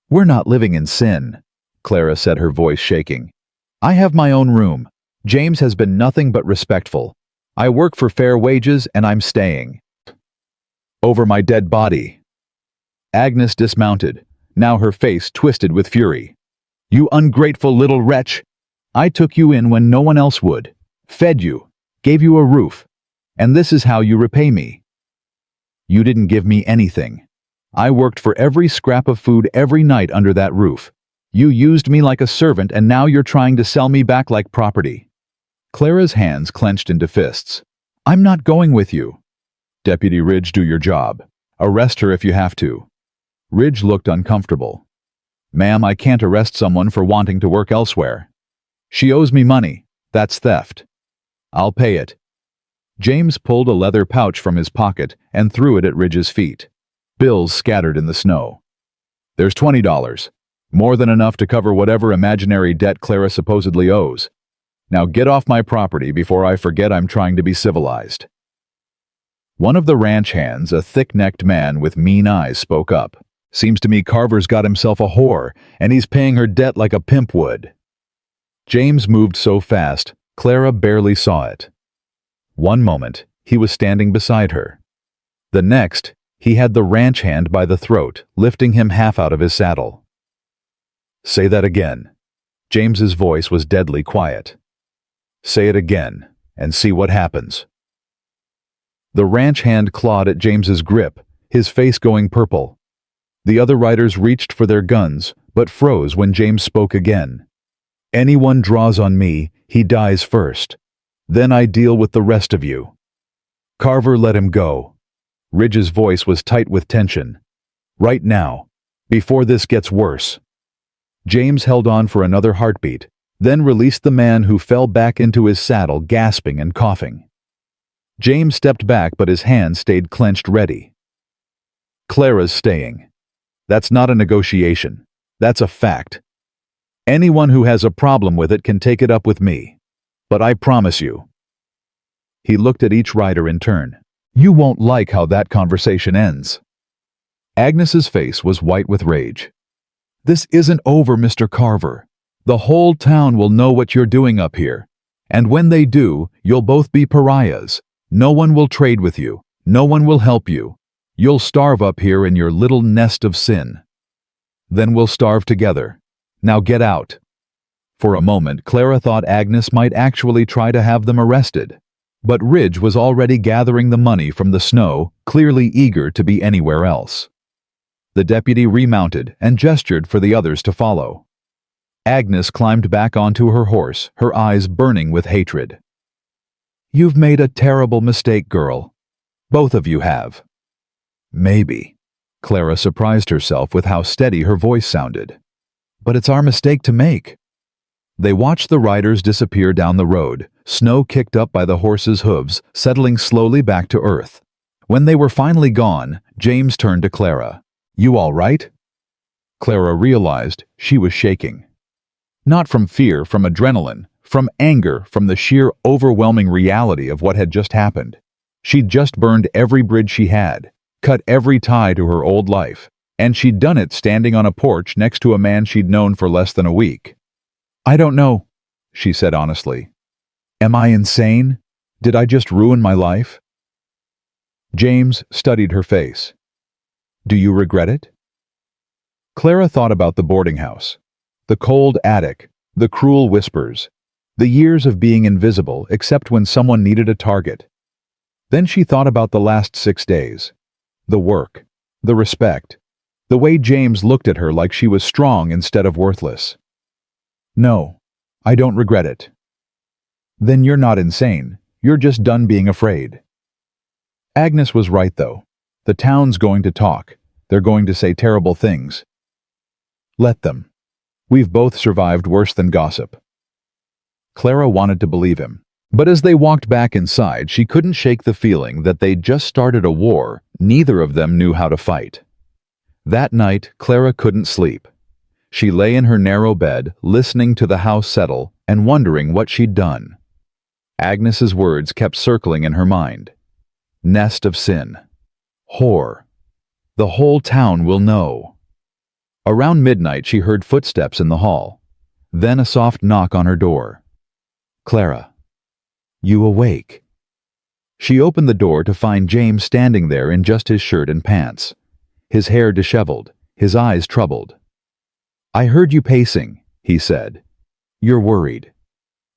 We're not living in sin, Clara said, her voice shaking. I have my own room. James has been nothing but respectful. I work for fair wages and I'm staying. Over my dead body. Agnes dismounted, now her face twisted with fury. You ungrateful little wretch! I took you in when no one else would, fed you, gave you a roof, and this is how you repay me. You didn't give me anything. I worked for every scrap of food every night under that roof. You used me like a servant and now you're trying to sell me back like property. Clara's hands clenched into fists. I'm not going with you. Deputy Ridge, do your job. Arrest her if you have to. Ridge looked uncomfortable. Ma'am, I can't arrest someone for wanting to work elsewhere. She owes me money. That's theft. I'll pay it. James pulled a leather pouch from his pocket and threw it at Ridge's feet. Bills scattered in the snow. There's $20. More than enough to cover whatever imaginary debt Clara supposedly owes. Now get off my property before I forget I'm trying to be civilized. One of the ranch hands, a thick-necked man with mean eyes, spoke up. Seems to me Carver's got himself a whore, and he's paying her debt like a pimp would. James moved so fast, Clara barely saw it. One moment, he was standing beside her. The next, he had the ranch hand by the throat, lifting him half out of his saddle. Say that again. James's voice was deadly quiet. Say it again, and see what happens. The ranch hand clawed at James's grip, his face going purple. The other riders reached for their guns, but froze when James spoke again. Anyone draws on me, he dies first. Then I deal with the rest of you. Carver let him go. Ridge's voice was tight with tension. Right now, before this gets worse. James held on for another heartbeat, then released the man who fell back into his saddle, gasping and coughing. James stepped back, but his hand stayed clenched ready. Clara's staying. That's not a negotiation. That's a fact. Anyone who has a problem with it can take it up with me. But I promise you. He looked at each rider in turn. You won't like how that conversation ends. Agnes's face was white with rage. This isn't over, Mr. Carver. The whole town will know what you're doing up here. And when they do, you'll both be pariahs. No one will trade with you. No one will help you. You'll starve up here in your little nest of sin. Then we'll starve together. Now get out. For a moment, Clara thought Agnes might actually try to have them arrested. But Ridge was already gathering the money from the snow, clearly eager to be anywhere else. The deputy remounted and gestured for the others to follow. Agnes climbed back onto her horse, her eyes burning with hatred. You've made a terrible mistake, girl. Both of you have. Maybe. Clara surprised herself with how steady her voice sounded. But it's our mistake to make. They watched the riders disappear down the road, snow kicked up by the horses' hooves, settling slowly back to earth. When they were finally gone, James turned to Clara. You all right? Clara realized she was shaking. Not from fear, from adrenaline, from anger, from the sheer overwhelming reality of what had just happened. She'd just burned every bridge she had, cut every tie to her old life, and she'd done it standing on a porch next to a man she'd known for less than a week. I don't know, she said honestly. Am I insane? Did I just ruin my life? James studied her face. Do you regret it? Clara thought about the boarding house, the cold attic, the cruel whispers, the years of being invisible except when someone needed a target. Then she thought about the last 6 days, the work, the respect, the way James looked at her like she was strong instead of worthless. No, I don't regret it. Then you're not insane. You're just done being afraid. Agnes was right, though. The town's going to talk. They're going to say terrible things. Let them. We've both survived worse than gossip. Clara wanted to believe him. But as they walked back inside, she couldn't shake the feeling that they'd just started a war neither of them knew how to fight. That night, Clara couldn't sleep. She lay in her narrow bed, listening to the house settle and wondering what she'd done. Agnes's words kept circling in her mind. Nest of sin. Whore. The whole town will know. Around midnight, she heard footsteps in the hall. Then a soft knock on her door. Clara. You awake? She opened the door to find James standing there in just his shirt and pants. His hair disheveled, his eyes troubled. I heard you pacing, he said. You're worried.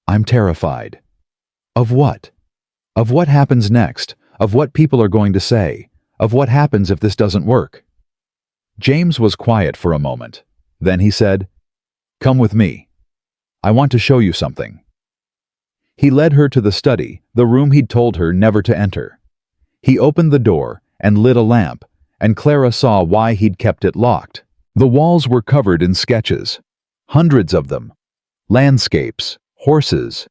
I'm terrified. Of what? Of what happens next? Of what people are going to say? Of what happens if this doesn't work? James was quiet for a moment. Then he said, Come with me. I want to show you something. He led her to the study, the room he'd told her never to enter. He opened the door and lit a lamp, and Clara saw why he'd kept it locked. The walls were covered in sketches, hundreds of them. Landscapes, horses,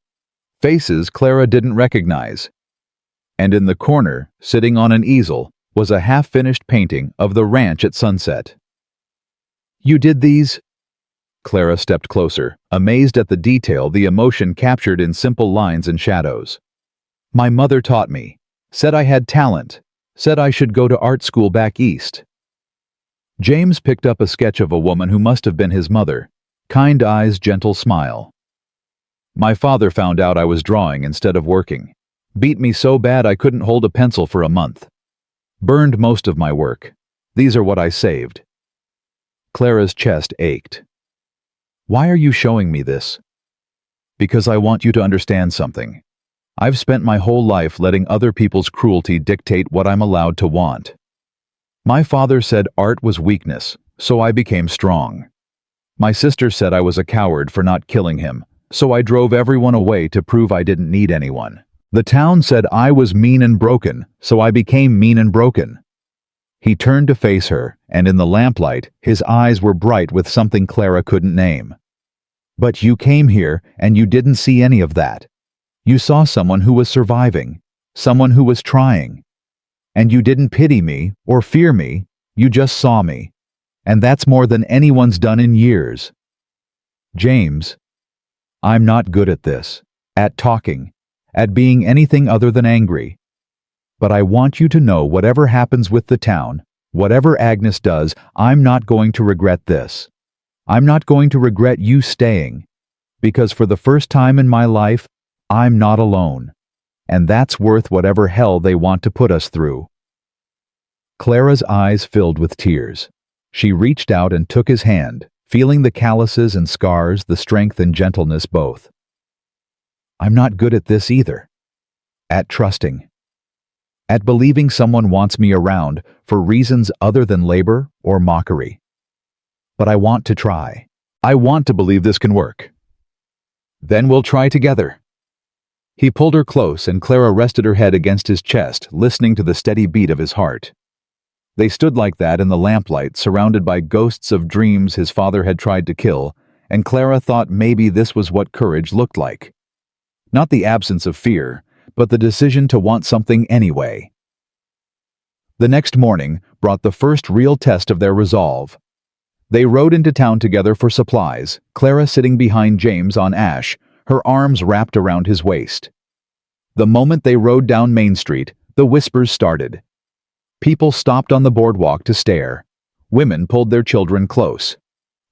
faces Clara didn't recognize. And in the corner, sitting on an easel, was a half-finished painting of the ranch at sunset. You did these? Clara stepped closer, amazed at the detail the emotion captured in simple lines and shadows. My mother taught me, said I had talent, said I should go to art school back east. James picked up a sketch of a woman who must have been his mother, kind eyes, gentle smile. My father found out I was drawing instead of working. Beat me so bad I couldn't hold a pencil for a month. Burned most of my work. These are what I saved. Clara's chest ached. Why are you showing me this? Because I want you to understand something. I've spent my whole life letting other people's cruelty dictate what I'm allowed to want. My father said art was weakness, so I became strong. My sister said I was a coward for not killing him, so I drove everyone away to prove I didn't need anyone. The town said I was mean and broken, so I became mean and broken. He turned to face her, and in the lamplight, his eyes were bright with something Clara couldn't name. But you came here, and you didn't see any of that. You saw someone who was surviving, someone who was trying. And you didn't pity me or fear me, you just saw me. And that's more than anyone's done in years. James, I'm not good at this, at talking, at being anything other than angry. But I want you to know whatever happens with the town, whatever Agnes does, I'm not going to regret this. I'm not going to regret you staying, because for the first time in my life, I'm not alone. And that's worth whatever hell they want to put us through. Clara's eyes filled with tears. She reached out and took his hand, feeling the calluses and scars, the strength and gentleness both. I'm not good at this either. At trusting. At believing someone wants me around for reasons other than labor or mockery. But I want to try. I want to believe this can work. Then we'll try together. He pulled her close and Clara rested her head against his chest, listening to the steady beat of his heart. They stood like that in the lamplight, surrounded by ghosts of dreams his father had tried to kill, and Clara thought maybe this was what courage looked like. Not the absence of fear, but the decision to want something anyway. The next morning brought the first real test of their resolve. They rode into town together for supplies, Clara sitting behind James on Ash, her arms wrapped around his waist. The moment they rode down Main Street, the whispers started. People stopped on the boardwalk to stare. Women pulled their children close.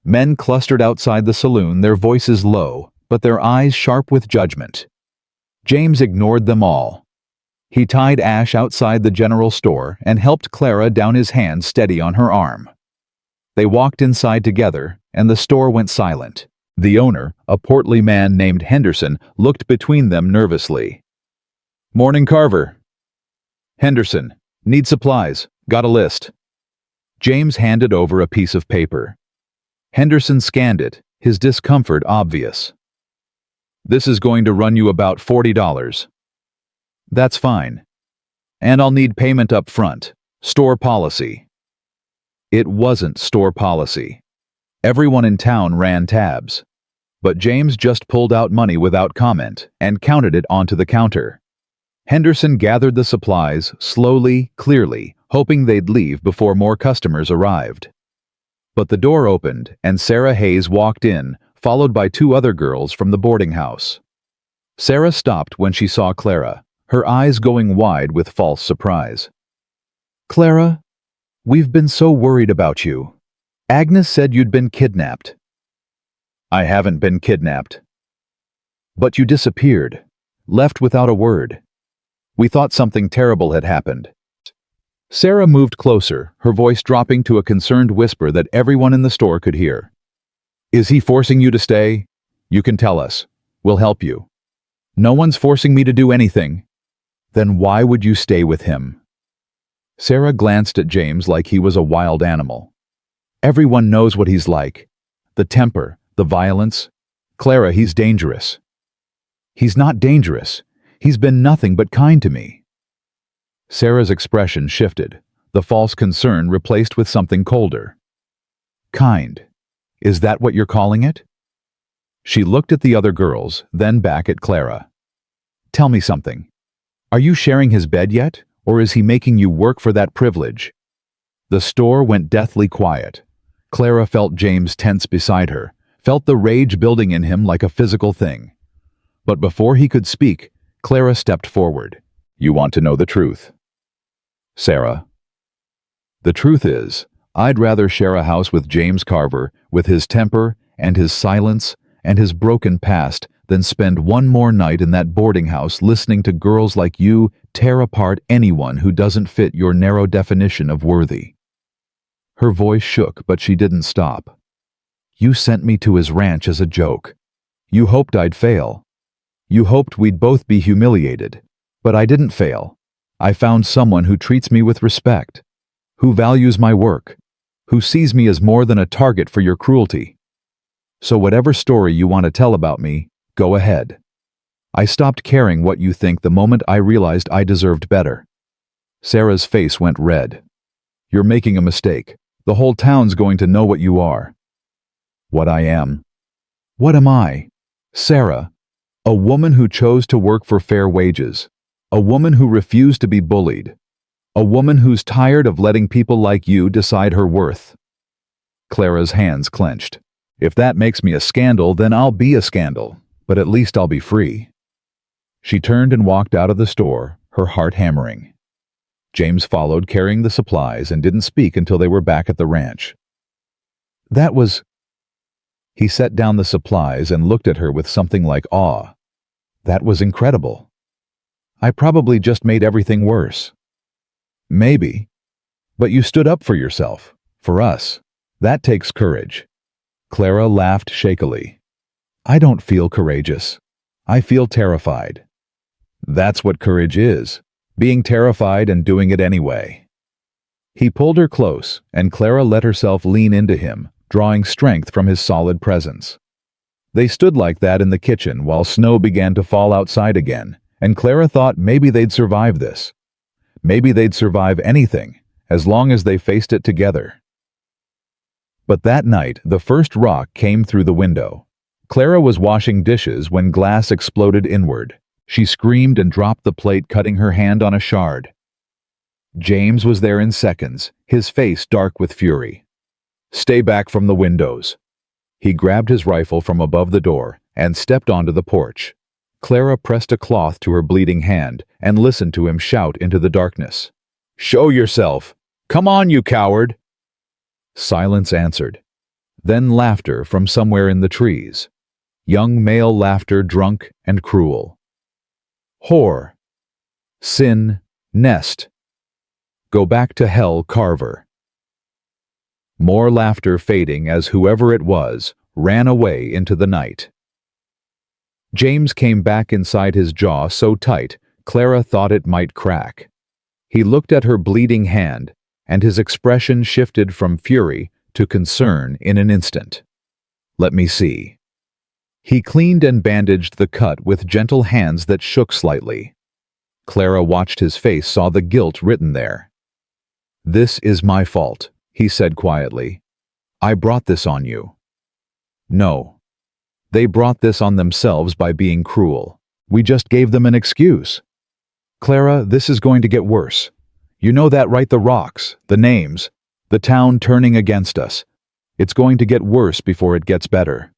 Men clustered outside the saloon, their voices low, but their eyes sharp with judgment. James ignored them all. He tied Ash outside the general store and helped Clara down, his hand steady on her arm. They walked inside together, and the store went silent. The owner, a portly man named Henderson, looked between them nervously. Morning, Carver. Henderson, need supplies, got a list. James handed over a piece of paper. Henderson scanned it, his discomfort obvious. This is going to run you about $40. That's fine. And I'll need payment up front, store policy. It wasn't store policy. Everyone in town ran tabs. But James just pulled out money without comment and counted it onto the counter. Henderson gathered the supplies slowly, clearly, hoping they'd leave before more customers arrived. But the door opened and Sarah Hayes walked in, followed by two other girls from the boarding house. Sarah stopped when she saw Clara, her eyes going wide with false surprise. "Clara, we've been so worried about you. Agnes said you'd been kidnapped." "I haven't been kidnapped." "But you disappeared, left without a word. We thought something terrible had happened." Sarah moved closer, her voice dropping to a concerned whisper that everyone in the store could hear. "Is he forcing you to stay? You can tell us. We'll help you." "No one's forcing me to do anything." "Then why would you stay with him?" Sarah glanced at James like he was a wild animal. "Everyone knows what he's like. The temper, the violence. Clara, he's dangerous." "He's not dangerous. He's been nothing but kind to me." Sarah's expression shifted, the false concern replaced with something colder. "Kind. Is that what you're calling it?" She looked at the other girls, then back at Clara. "Tell me something. Are you sharing his bed yet, or is he making you work for that privilege?" The store went deathly quiet. Clara felt James tense beside her, felt the rage building in him like a physical thing. But before he could speak, Clara stepped forward. "You want to know the truth?" "Sarah, the truth is, I'd rather share a house with James Carver, with his temper and his silence and his broken past, than spend one more night in that boarding house listening to girls like you tear apart anyone who doesn't fit your narrow definition of worthy." Her voice shook, but she didn't stop. "You sent me to his ranch as a joke. You hoped I'd fail. You hoped we'd both be humiliated. But I didn't fail. I found someone who treats me with respect, who values my work, who sees me as more than a target for your cruelty. So whatever story you want to tell about me, go ahead. I stopped caring what you think the moment I realized I deserved better." Sarah's face went red. "You're making a mistake. The whole town's going to know what you are." "What I am." "What am I?" "Sarah, a woman who chose to work for fair wages. A woman who refused to be bullied. A woman who's tired of letting people like you decide her worth." Clara's hands clenched. "If that makes me a scandal, then I'll be a scandal, but at least I'll be free." She turned and walked out of the store, her heart hammering. James followed, carrying the supplies, and didn't speak until they were back at the ranch. "That was—" He set down the supplies and looked at her with something like awe. "That was incredible. I probably just made everything worse." "Maybe. But you stood up for yourself, for us. That takes courage." Clara laughed shakily. "I don't feel courageous. I feel terrified." "That's what courage is, being terrified and doing it anyway." He pulled her close, and Clara let herself lean into him, drawing strength from his solid presence. They stood like that in the kitchen while snow began to fall outside again, and Clara thought maybe they'd survive this. Maybe they'd survive anything, as long as they faced it together. But that night, the first rock came through the window. Clara was washing dishes when glass exploded inward. She screamed and dropped the plate, cutting her hand on a shard. James was there in seconds, his face dark with fury. "Stay back from the windows." He grabbed his rifle from above the door and stepped onto the porch. Clara pressed a cloth to her bleeding hand and listened to him shout into the darkness. "Show yourself! Come on, you coward!" Silence answered. Then laughter from somewhere in the trees. Young male laughter, drunk and cruel. "Whore. Sin. Nest. Go back to hell, Carver." More laughter fading as whoever it was ran away into the night. James came back inside his jaw so tight, Clara thought it might crack. He looked at her bleeding hand, and his expression shifted from fury to concern in an instant. "Let me see." He cleaned and bandaged the cut with gentle hands that shook slightly. Clara watched his face, saw the guilt written there. "This is my fault. he said quietly. I brought this on you. No. They brought this on themselves by being cruel. We just gave them an excuse. Clara, this is going to get worse. You know that, right? The rocks, the names, the town turning against us. It's going to get worse before it gets better.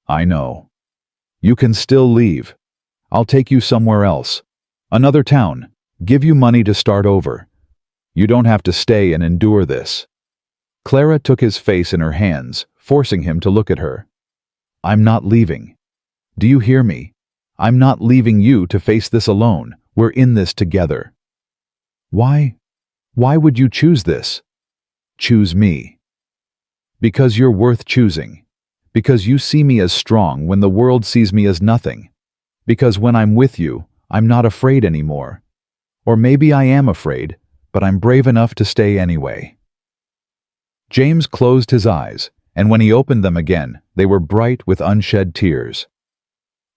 I know. You can still leave. I'll take you somewhere else. Another town. Give you money to start over. You don't have to stay and endure this. Clara took his face in her hands, forcing him to look at her. I'm not leaving. Do you hear me? I'm not leaving you to face this alone. We're in this together. Why? Why would you choose this? Choose me. Because you're worth choosing. Because you see me as strong when the world sees me as nothing. Because when I'm with you, I'm not afraid anymore. Or maybe I am afraid, but I'm brave enough to stay anyway. James closed his eyes, and when he opened them again, they were bright with unshed tears.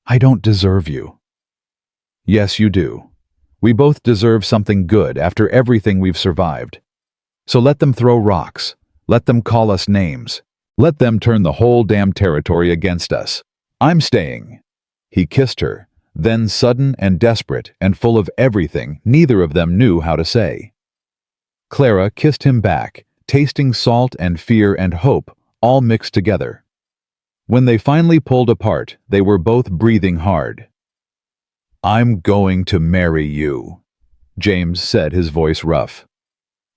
I don't deserve you. Yes, you do. We both deserve something good after everything we've survived. So let them throw rocks. Let them call us names. Let them turn the whole damn territory against us. I'm staying. He kissed her, then sudden and desperate and full of everything neither of them knew how to say. Clara kissed him back, tasting salt and fear and hope, all mixed together. When they finally pulled apart, they were both breathing hard. I'm going to marry you, James said, his voice rough.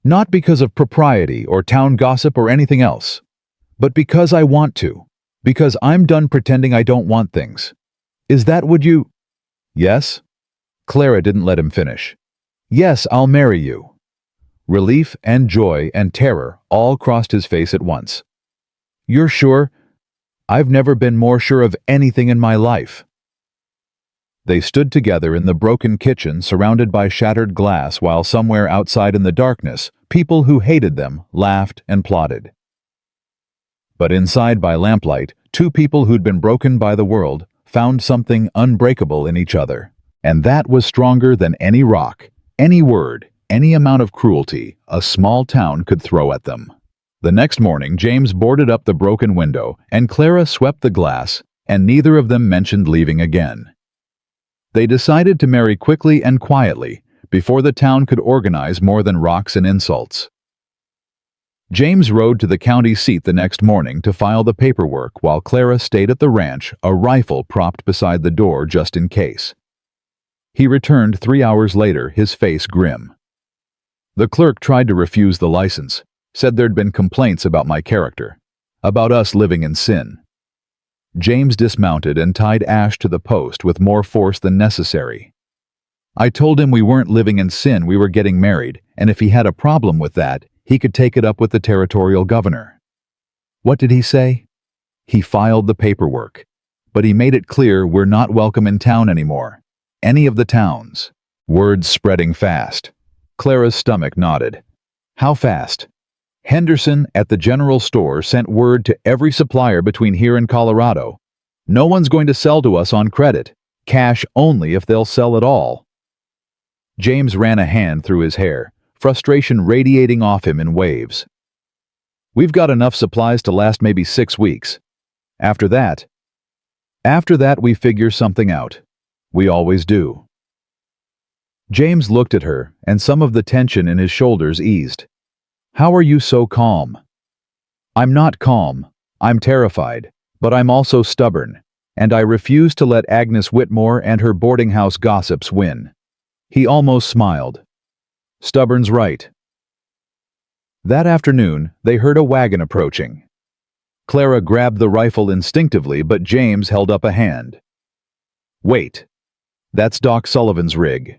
Not because of propriety or town gossip or anything else, but because I want to, because I'm done pretending I don't want things. Is that what you... Yes? Clara didn't let him finish. Yes, I'll marry you. Relief and joy and terror all crossed his face at once. You're sure? I've never been more sure of anything in my life. They stood together in the broken kitchen surrounded by shattered glass while somewhere outside in the darkness, people who hated them laughed and plotted. But inside by lamplight, two people who'd been broken by the world found something unbreakable in each other. And that was stronger than any rock, any word, any amount of cruelty a small town could throw at them. The next morning, James boarded up the broken window, and Clara swept the glass, and neither of them mentioned leaving again. They decided to marry quickly and quietly, before the town could organize more than rocks and insults. James rode to the county seat the next morning to file the paperwork while Clara stayed at the ranch, a rifle propped beside the door just in case. He returned 3 hours later, his face grim. The clerk tried to refuse the license, said there'd been complaints about my character, about us living in sin. James dismounted and tied Ash to the post with more force than necessary. I told him we weren't living in sin, we were getting married, and if he had a problem with that, he could take it up with the territorial governor. What did he say? He filed the paperwork, but he made it clear we're not welcome in town anymore. Any of the towns. Words spreading fast. Clara's stomach nodded. How fast? Henderson at the general store sent word to every supplier between here and Colorado. No one's going to sell to us on credit. Cash only if they'll sell at all. James ran a hand through his hair, frustration radiating off him in waves. We've got enough supplies to last maybe 6 weeks. After that we figure something out. We always do. James looked at her, and some of the tension in his shoulders eased. How are you so calm? I'm not calm. I'm terrified, but I'm also stubborn, and I refuse to let Agnes Whitmore and her boarding house gossips win. He almost smiled. Stubborn's right. That afternoon, they heard a wagon approaching. Clara grabbed the rifle instinctively, but James held up a hand. Wait. That's Doc Sullivan's rig.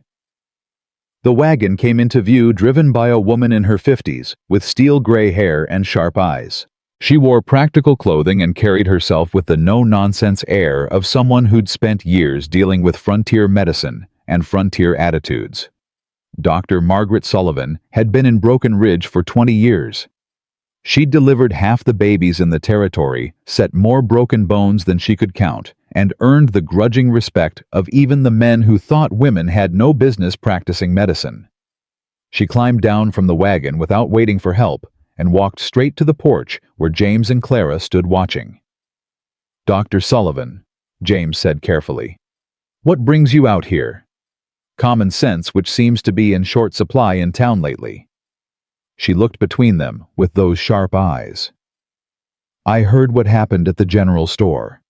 The wagon came into view driven by a woman in her 50s, with steel gray hair and sharp eyes. She wore practical clothing and carried herself with the no-nonsense air of someone who'd spent years dealing with frontier medicine and frontier attitudes. Dr. Margaret Sullivan had been in Broken Ridge for 20 years. She'd delivered half the babies in the territory, set more broken bones than she could count, and earned the grudging respect of even the men who thought women had no business practicing medicine. She climbed down from the wagon without waiting for help, and walked straight to the porch where James and Clara stood watching. "Dr. Sullivan," James said carefully, "what brings you out here?" Common sense, which seems to be in short supply in town lately. She looked between them with those sharp eyes. "I heard what happened at the general store.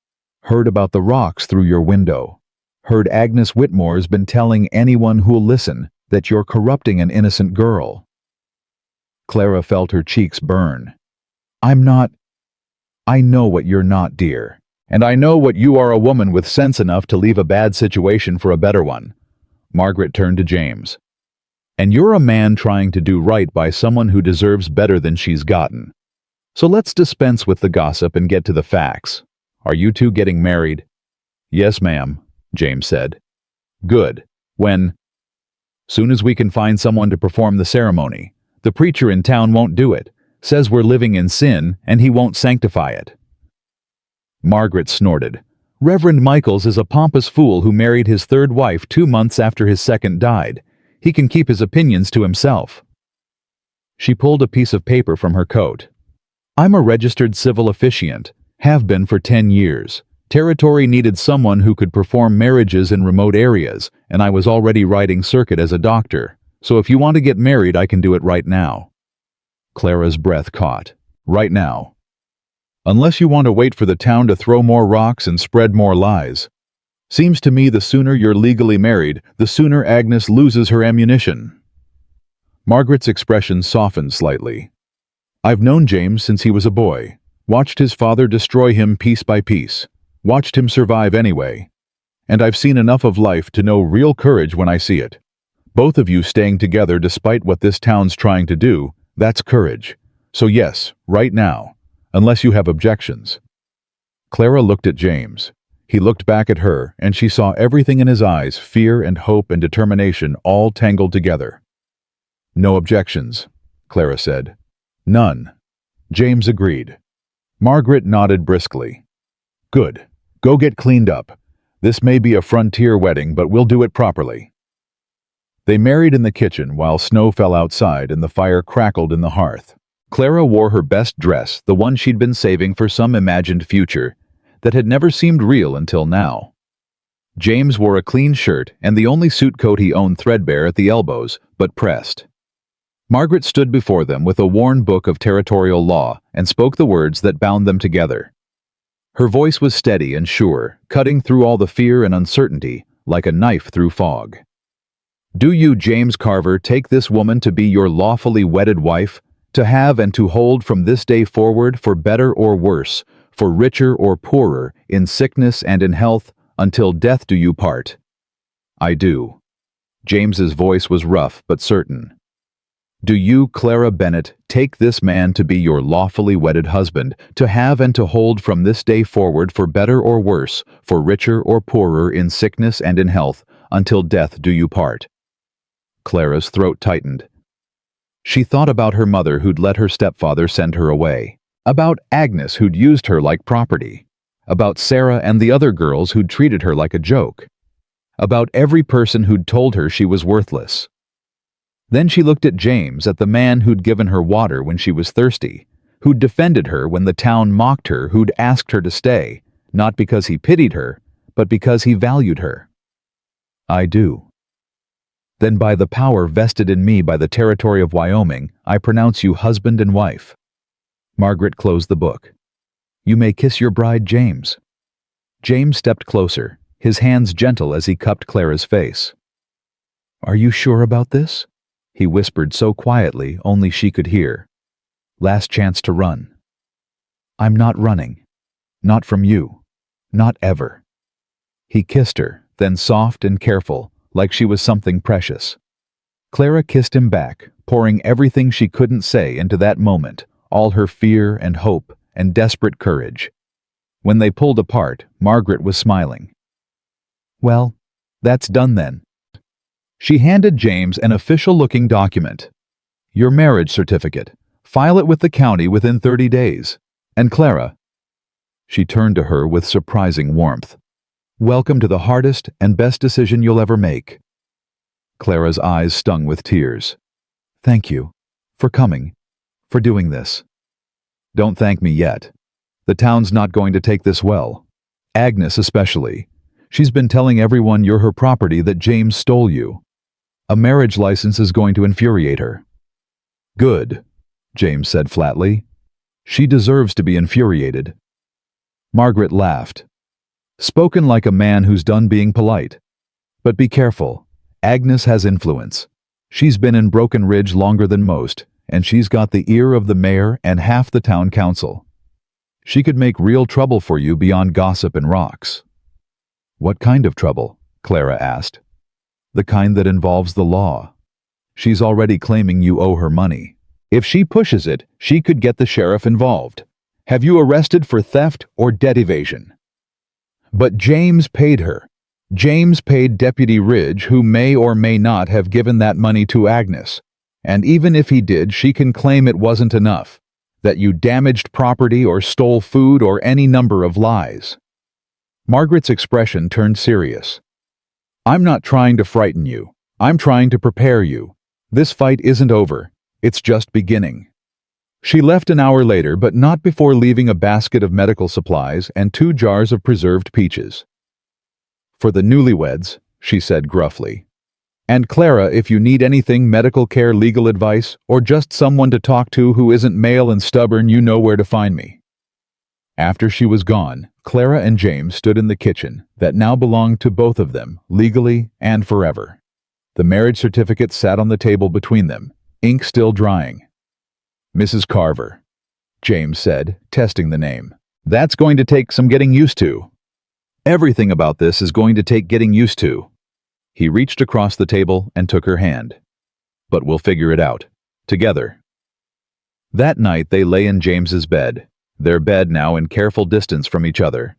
Heard about the rocks through your window. Heard Agnes Whitmore's been telling anyone who'll listen that you're corrupting an innocent girl." Clara felt her cheeks burn. "I'm not. I know what you're not, dear. And I know what you are, a woman with sense enough to leave a bad situation for a better one." Margaret turned to James. "And you're a man trying to do right by someone who deserves better than she's gotten. So let's dispense with the gossip and get to the facts. Are you two getting married?" "Yes, ma'am," James said. "Good. When?" "Soon as we can find someone to perform the ceremony. The preacher in town won't do it. Says we're living in sin, and he won't sanctify it." Margaret snorted. "Reverend Michaels is a pompous fool who married his third wife 2 months after his second died. He can keep his opinions to himself." She pulled a piece of paper from her coat. "I'm a registered civil officiant. Have been for 10 years. Territory needed someone who could perform marriages in remote areas, and I was already riding circuit as a doctor. So if you want to get married, I can do it right now." Clara's breath caught. "Right now?" "Unless you want to wait for the town to throw more rocks and spread more lies. Seems to me the sooner you're legally married, the sooner Agnes loses her ammunition." Margaret's expression softened slightly. "I've known James since he was a boy. Watched his father destroy him piece by piece. Watched him survive anyway. And I've seen enough of life to know real courage when I see it. Both of you staying together despite what this town's trying to do, that's courage. So yes, right now. Unless you have objections." Clara looked at James. He looked back at her, and she saw everything in his eyes, fear and hope and determination, all tangled together. "No objections," Clara said. "None." James agreed. Margaret nodded briskly. "Good. Go get cleaned up. This may be a frontier wedding, but we'll do it properly." They married in the kitchen while snow fell outside and the fire crackled in the hearth. Clara wore her best dress, the one she'd been saving for some imagined future that had never seemed real until now. James wore a clean shirt and the only suit coat he owned threadbare at the elbows, but pressed. Margaret stood before them with a worn book of territorial law and spoke the words that bound them together. Her voice was steady and sure, cutting through all the fear and uncertainty like a knife through fog. "Do you, James Carver, take this woman to be your lawfully wedded wife, to have and to hold from this day forward for better or worse, for richer or poorer, in sickness and in health, until death do you part?" "I do." James's voice was rough but certain. "Do you, Clara Bennett, take this man to be your lawfully wedded husband, to have and to hold from this day forward for better or worse, for richer or poorer, in sickness and in health, until death do you part?" Clara's throat tightened. She thought about her mother who'd let her stepfather send her away, about Agnes who'd used her like property, about Sarah and the other girls who'd treated her like a joke, about every person who'd told her she was worthless. Then she looked at James, at the man who'd given her water when she was thirsty, who'd defended her when the town mocked her, who'd asked her to stay, not because he pitied her, but because he valued her. "I do." "Then by the power vested in me by the territory of Wyoming, I pronounce you husband and wife." Margaret closed the book. "You may kiss your bride, James." James stepped closer, his hands gentle as he cupped Clara's face. "Are you sure about this?" he whispered so quietly only she could hear. "Last chance to run." "I'm not running. Not from you. Not ever." He kissed her, then soft and careful, like she was something precious. Clara kissed him back, pouring everything she couldn't say into that moment, all her fear and hope and desperate courage. When they pulled apart, Margaret was smiling. "Well, that's done then." She handed James an official-looking document. "Your marriage certificate. File it with the county within 30 days. And Clara," she turned to her with surprising warmth, "welcome to the hardest and best decision you'll ever make." Clara's eyes stung with tears. "Thank you. For coming. for doing this. Don't thank me yet. The town's not going to take this well. Agnes especially. She's been telling everyone you're her property, that James stole you. A marriage license is going to infuriate her. Good, James said flatly. She deserves to be infuriated. Margaret laughed. Spoken like a man who's done being polite. But be careful. Agnes has influence. She's been in Broken Ridge longer than most, and she's got the ear of the mayor and half the town council. She could make real trouble for you beyond gossip and rocks. What kind of trouble? Clara asked. The kind that involves the law. She's already claiming you owe her money. If she pushes it, she could get the sheriff involved. Have you arrested for theft or debt evasion? But James paid her. James paid Deputy Ridge, who may or may not have given that money to Agnes. And even if he did, she can claim it wasn't enough, that you damaged property or stole food or any number of lies. Margaret's expression turned serious. I'm not trying to frighten you. I'm trying to prepare you. This fight isn't over. It's just beginning. She left an hour later, but not before leaving a basket of medical supplies and 2 jars of preserved peaches. For the newlyweds, she said gruffly. And Clara, if you need anything, medical care, legal advice, or just someone to talk to who isn't male and stubborn, you know where to find me. After she was gone, Clara and James stood in the kitchen that now belonged to both of them, legally and forever. The marriage certificate sat on the table between them, ink still drying. Mrs. Carver, James said, testing the name. That's going to take some getting used to. Everything about this is going to take getting used to. He reached across the table and took her hand. But we'll figure it out. Together. That night they lay in James's bed, their bed now in careful distance from each other.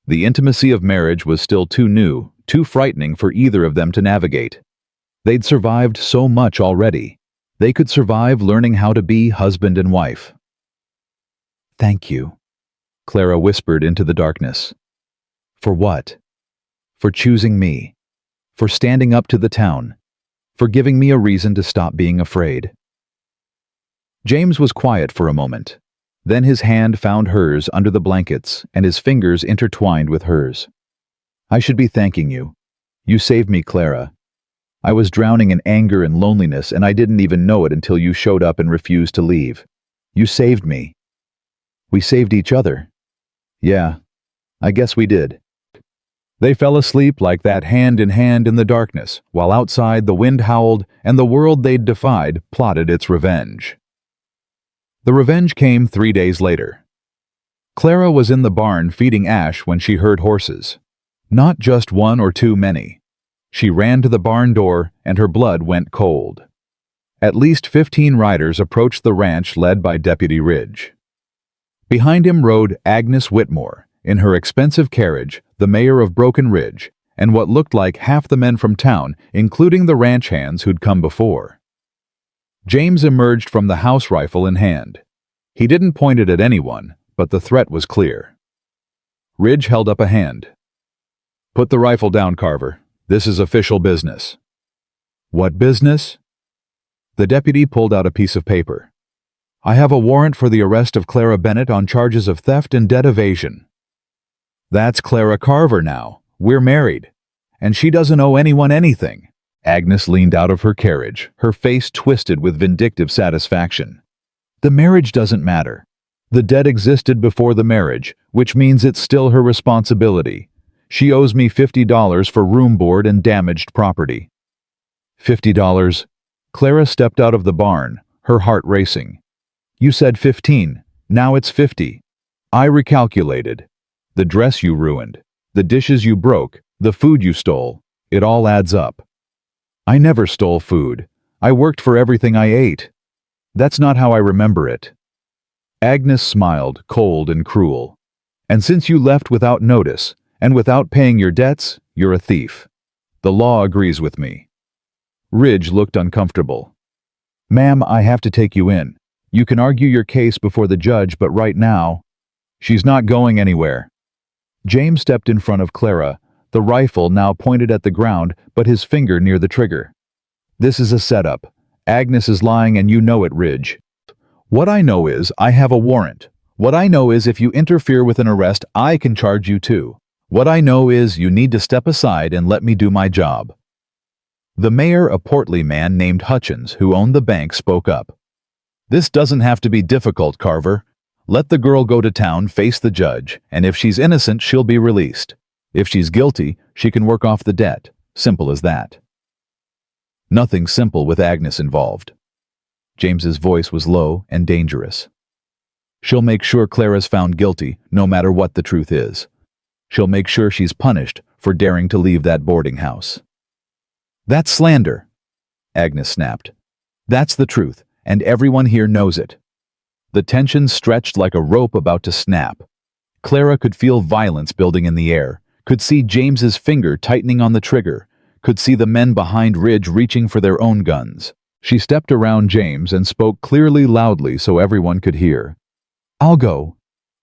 The intimacy of marriage was still too new, too frightening for either of them to navigate. They'd survived so much already. They could survive learning how to be husband and wife. Thank you, Clara whispered into the darkness. For what? For choosing me. For standing up to the town. For giving me a reason to stop being afraid. James was quiet for a moment. Then his hand found hers under the blankets and his fingers intertwined with hers. I should be thanking you. You saved me, Clara. I was drowning in anger and loneliness, and I didn't even know it until you showed up and refused to leave. You saved me. We saved each other. Yeah, I guess we did. They fell asleep like that, hand in hand in the darkness, while outside the wind howled and the world they'd defied plotted its revenge. The revenge came 3 days later. Clara was in the barn feeding Ash when she heard horses. Not just one or two, many. She ran to the barn door and her blood went cold. At least 15 riders approached the ranch led by Deputy Ridge. Behind him rode Agnes Whitmore, in her expensive carriage, the mayor of Broken Ridge, and what looked like half the men from town, including the ranch hands who'd come before. James emerged from the house rifle in hand. He didn't point it at anyone, but the threat was clear. Ridge held up a hand. Put the rifle down, Carver. This is official business. What business? The deputy pulled out a piece of paper. I have a warrant for the arrest of Clara Bennett on charges of theft and debt evasion. That's Clara Carver now. We're married. And she doesn't owe anyone anything. Agnes leaned out of her carriage, her face twisted with vindictive satisfaction. The marriage doesn't matter. The debt existed before the marriage, which means it's still her responsibility. She owes me $50 for room board and damaged property. $50? Clara stepped out of the barn, her heart racing. You said 15. Now it's 50. I recalculated. The dress you ruined, the dishes you broke, the food you stole, it all adds up. I never stole food. I worked for everything I ate. That's not how I remember it. Agnes smiled, cold and cruel. And since you left without notice, and without paying your debts, you're a thief. The law agrees with me. Ridge looked uncomfortable. Ma'am, I have to take you in. You can argue your case before the judge, but right now, she's not going anywhere. James stepped in front of Clara, the rifle now pointed at the ground, but his finger near the trigger. This is a setup. Agnes is lying and you know it, Ridge. What I know is I have a warrant. What I know is if you interfere with an arrest, I can charge you too. What I know is you need to step aside and let me do my job." The mayor, a portly man named Hutchins, who owned the bank, spoke up. "This doesn't have to be difficult, Carver. Let the girl go to town, face the judge, and if she's innocent, she'll be released. If she's guilty, she can work off the debt. Simple as that." Nothing simple with Agnes involved. James's voice was low and dangerous. "She'll make sure Clara's found guilty, no matter what the truth is. She'll make sure she's punished for daring to leave that boarding house." "That's slander," Agnes snapped. "That's the truth, and everyone here knows it." The tension stretched like a rope about to snap. Clara could feel violence building in the air, could see James's finger tightening on the trigger, could see the men behind Ridge reaching for their own guns. She stepped around James and spoke clearly, loudly, so everyone could hear. "I'll go.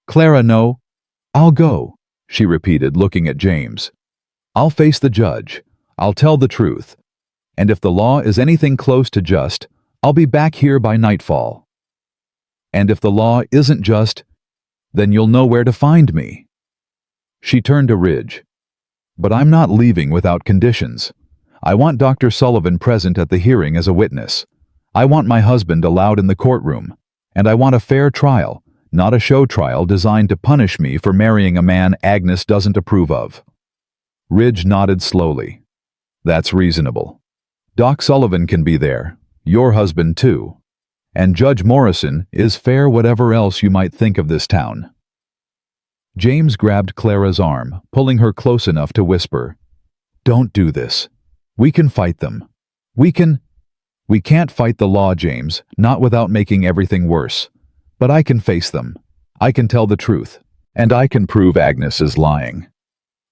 Clara, no. I'll go," she repeated, looking at James. "I'll face the judge. I'll tell the truth. And if the law is anything close to just, I'll be back here by nightfall. And if the law isn't just, then you'll know where to find me." She turned to Ridge. "But I'm not leaving without conditions. I want Dr. Sullivan present at the hearing as a witness. I want my husband allowed in the courtroom. And I want a fair trial, not a show trial designed to punish me for marrying a man Agnes doesn't approve of." Ridge nodded slowly. "That's reasonable. Doc Sullivan can be there, your husband too. And Judge Morrison is fair whatever else you might think of this town." James grabbed Clara's arm, pulling her close enough to whisper, "Don't do this. We can fight them. We can't fight the law, James, not without making everything worse. But I can face them. I can tell the truth. And I can prove Agnes is lying."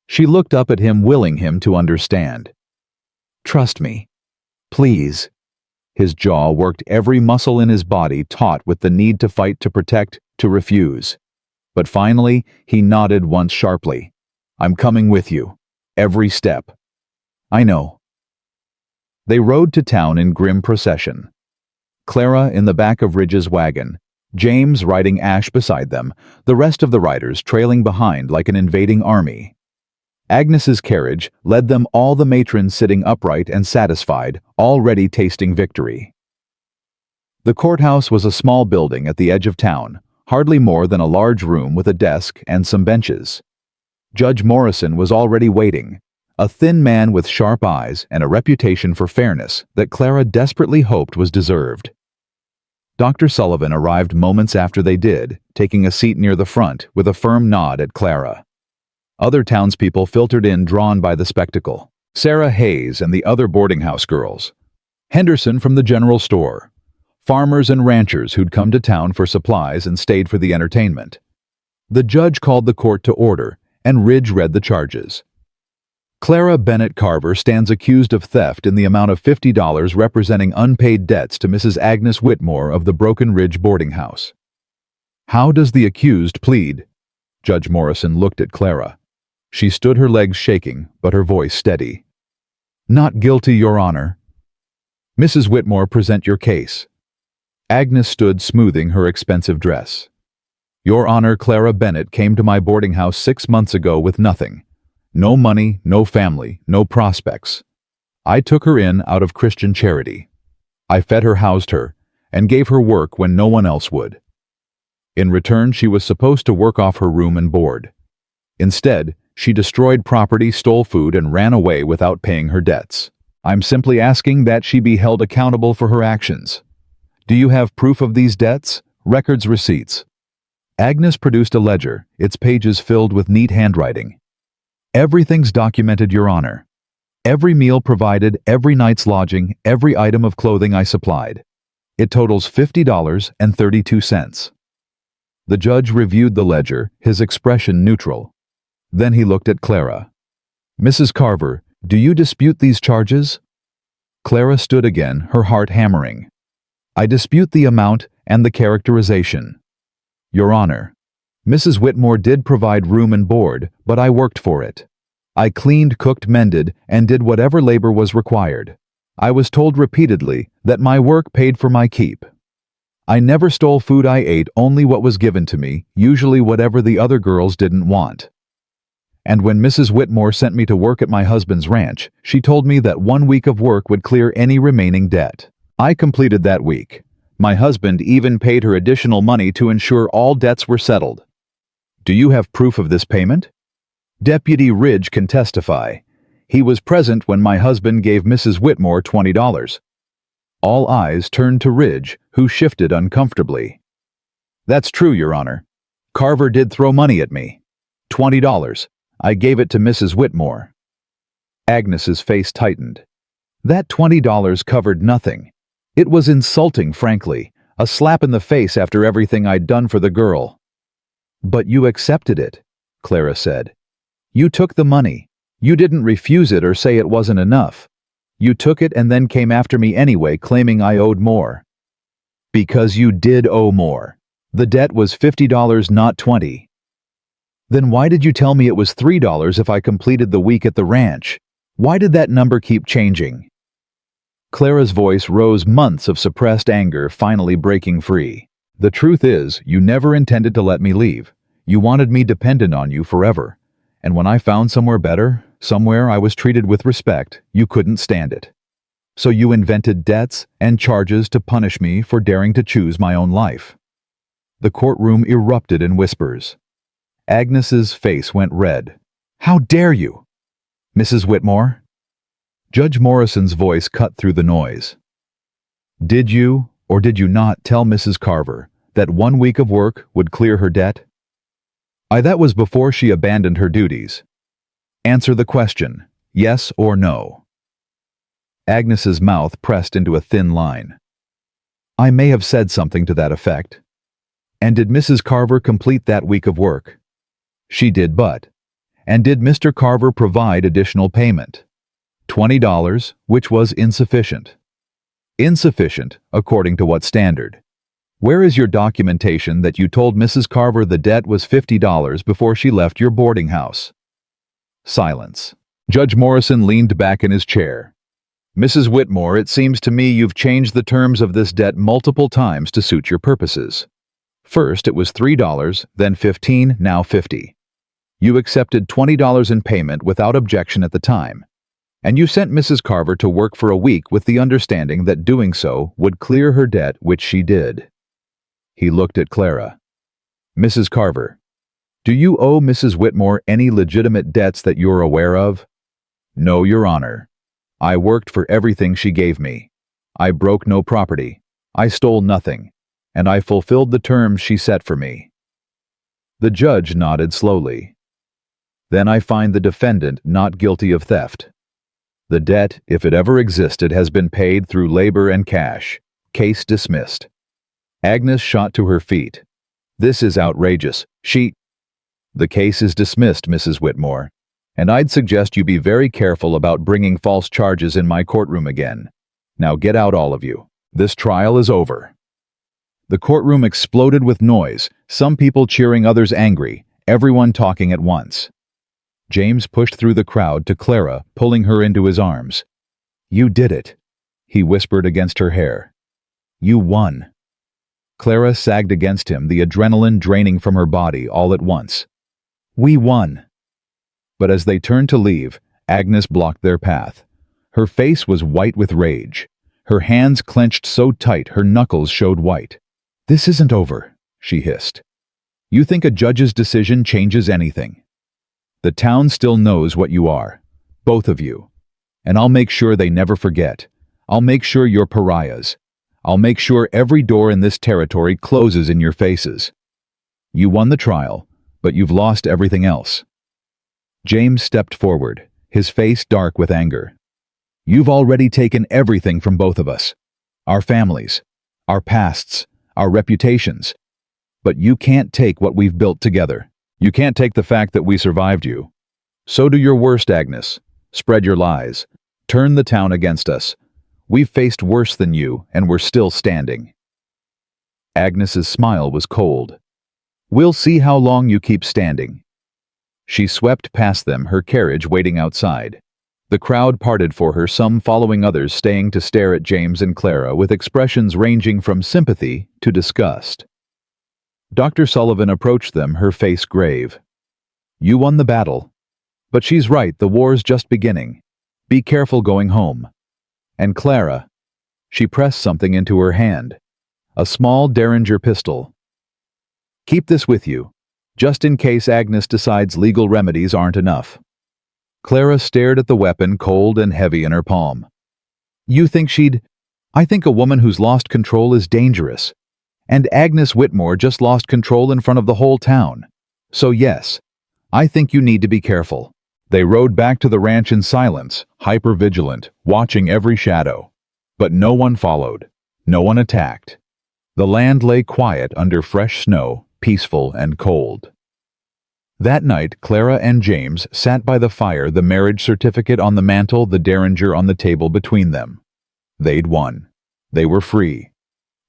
She looked up at him, willing him to understand. "Trust me. Please." His jaw worked, every muscle in his body taut with the need to fight, to protect, to refuse. But finally, he nodded once sharply. "I'm coming with you. Every step." "I know." They rode to town in grim procession. Clara in the back of Ridge's wagon, James riding Ash beside them, the rest of the riders trailing behind like an invading army. Agnes's carriage led them, all the matrons sitting upright and satisfied, already tasting victory. The courthouse was a small building at the edge of town, hardly more than a large room with a desk and some benches. Judge Morrison was already waiting, a thin man with sharp eyes and a reputation for fairness that Clara desperately hoped was deserved. Dr. Sullivan arrived moments after they did, taking a seat near the front with a firm nod at Clara. Other townspeople filtered in, drawn by the spectacle. Sarah Hayes and the other boarding house girls. Henderson from the general store. Farmers and ranchers who'd come to town for supplies and stayed for the entertainment. The judge called the court to order, and Ridge read the charges. Clara Bennett Carver stands accused of theft in the amount of $50 representing unpaid debts to Mrs. Agnes Whitmore of the Broken Ridge boarding house. How does the accused plead? Judge Morrison looked at Clara. She stood, her legs shaking, but her voice steady. Not guilty, Your Honor. Mrs. Whitmore, present your case. Agnes stood, smoothing her expensive dress. Your Honor, Clara Bennett came to my boarding house 6 months ago with nothing. No money, no family, no prospects. I took her in out of Christian charity. I fed her, housed her, and gave her work when no one else would. In return, she was supposed to work off her room and board. Instead, she destroyed property, stole food, and ran away without paying her debts. I'm simply asking that she be held accountable for her actions. Do you have proof of these debts? Records, receipts? Agnes produced a ledger, its pages filled with neat handwriting. Everything's documented, Your Honor. Every meal provided, every night's lodging, every item of clothing I supplied. It totals $50.32. The judge reviewed the ledger, his expression neutral. Then he looked at Clara. Mrs. Carver, do you dispute these charges? Clara stood again, her heart hammering. I dispute the amount and the characterization. Your Honor, Mrs. Whitmore did provide room and board, but I worked for it. I cleaned, cooked, mended, and did whatever labor was required. I was told repeatedly that my work paid for my keep. I never stole food. I ate only what was given to me, usually whatever the other girls didn't want. And when Mrs. Whitmore sent me to work at my husband's ranch, she told me that 1 week of work would clear any remaining debt. I completed that week. My husband even paid her additional money to ensure all debts were settled. Do you have proof of this payment? Deputy Ridge can testify. He was present when my husband gave Mrs. Whitmore $20. All eyes turned to Ridge, who shifted uncomfortably. That's true, Your Honor. Carver did throw money at me. $20. I gave it to Mrs. Whitmore. Agnes's face tightened. That $20 covered nothing. It was insulting, frankly, a slap in the face after everything I'd done for the girl. But you accepted it, Clara said. You took the money. You didn't refuse it or say it wasn't enough. You took it and then came after me anyway, claiming I owed more. Because you did owe more. The debt was $50, not $20. Then why did you tell me it was $3 if I completed the week at the ranch? Why did that number keep changing? Clara's voice rose, months of suppressed anger finally breaking free. The truth is, you never intended to let me leave. You wanted me dependent on you forever. And when I found somewhere better, somewhere I was treated with respect, you couldn't stand it. So you invented debts and charges to punish me for daring to choose my own life. The courtroom erupted in whispers. Agnes's face went red. How dare you? Mrs. Whitmore? Judge Morrison's voice cut through the noise. Did you or did you not tell Mrs. Carver that 1 week of work would clear her debt? That was before she abandoned her duties. Answer the question, yes or no. Agnes's mouth pressed into a thin line. I may have said something to that effect. And did Mrs. Carver complete that week of work? She did, but. And did Mr. Carver provide additional payment? $20, which was insufficient. Insufficient, according to what standard? Where is your documentation that you told Mrs. Carver the debt was $50 before she left your boarding house? Silence. Judge Morrison leaned back in his chair. Mrs. Whitmore, it seems to me you've changed the terms of this debt multiple times to suit your purposes. First, it was $3, then $15, now $50. You accepted $20 in payment without objection at the time, and you sent Mrs. Carver to work for a week with the understanding that doing so would clear her debt, which she did. He looked at Clara. Mrs. Carver, do you owe Mrs. Whitmore any legitimate debts that you're aware of? No, Your Honor. I worked for everything she gave me. I broke no property. I stole nothing. And I fulfilled the terms she set for me. The judge nodded slowly. Then I find the defendant not guilty of theft. The debt, if it ever existed, has been paid through labor and cash. Case dismissed. Agnes shot to her feet. This is outrageous. The case is dismissed, Mrs. Whitmore, and I'd suggest you be very careful about bringing false charges in my courtroom again. Now get out, all of you. This trial is over. The courtroom exploded with noise, some people cheering, others angry, everyone talking at once. James pushed through the crowd to Clara, pulling her into his arms. You did it, he whispered against her hair. You won. Clara sagged against him, the adrenaline draining from her body all at once. We won. But as they turned to leave, Agnes blocked their path. Her face was white with rage. Her hands clenched so tight her knuckles showed white. This isn't over, she hissed. You think a judge's decision changes anything? The town still knows what you are, both of you. And I'll make sure they never forget. I'll make sure you're pariahs. I'll make sure every door in this territory closes in your faces. You won the trial, but you've lost everything else. James stepped forward, his face dark with anger. You've already taken everything from both of us. Our families, our pasts, our reputations. But you can't take what we've built together. You can't take the fact that we survived you. So do your worst, Agnes. Spread your lies. Turn the town against us. We've faced worse than you, and we're still standing. Agnes's smile was cold. We'll see how long you keep standing. She swept past them, her carriage waiting outside. The crowd parted for her, some following, others staying to stare at James and Clara with expressions ranging from sympathy to disgust. Dr. Sullivan approached them, her face grave. "You won the battle. But she's right, the war's just beginning. Be careful going home. And Clara," she pressed something into her hand. A small Derringer pistol. "Keep this with you, just in case Agnes decides legal remedies aren't enough." Clara stared at the weapon, cold and heavy in her palm. "You think she'd—" "I think a woman who's lost control is dangerous. And Agnes Whitmore just lost control in front of the whole town. So yes, I think you need to be careful." They rode back to the ranch in silence, hyper-vigilant, watching every shadow. But no one followed. No one attacked. The land lay quiet under fresh snow, peaceful and cold. That night, Clara and James sat by the fire, the marriage certificate on the mantel, the Derringer on the table between them. They'd won. They were free.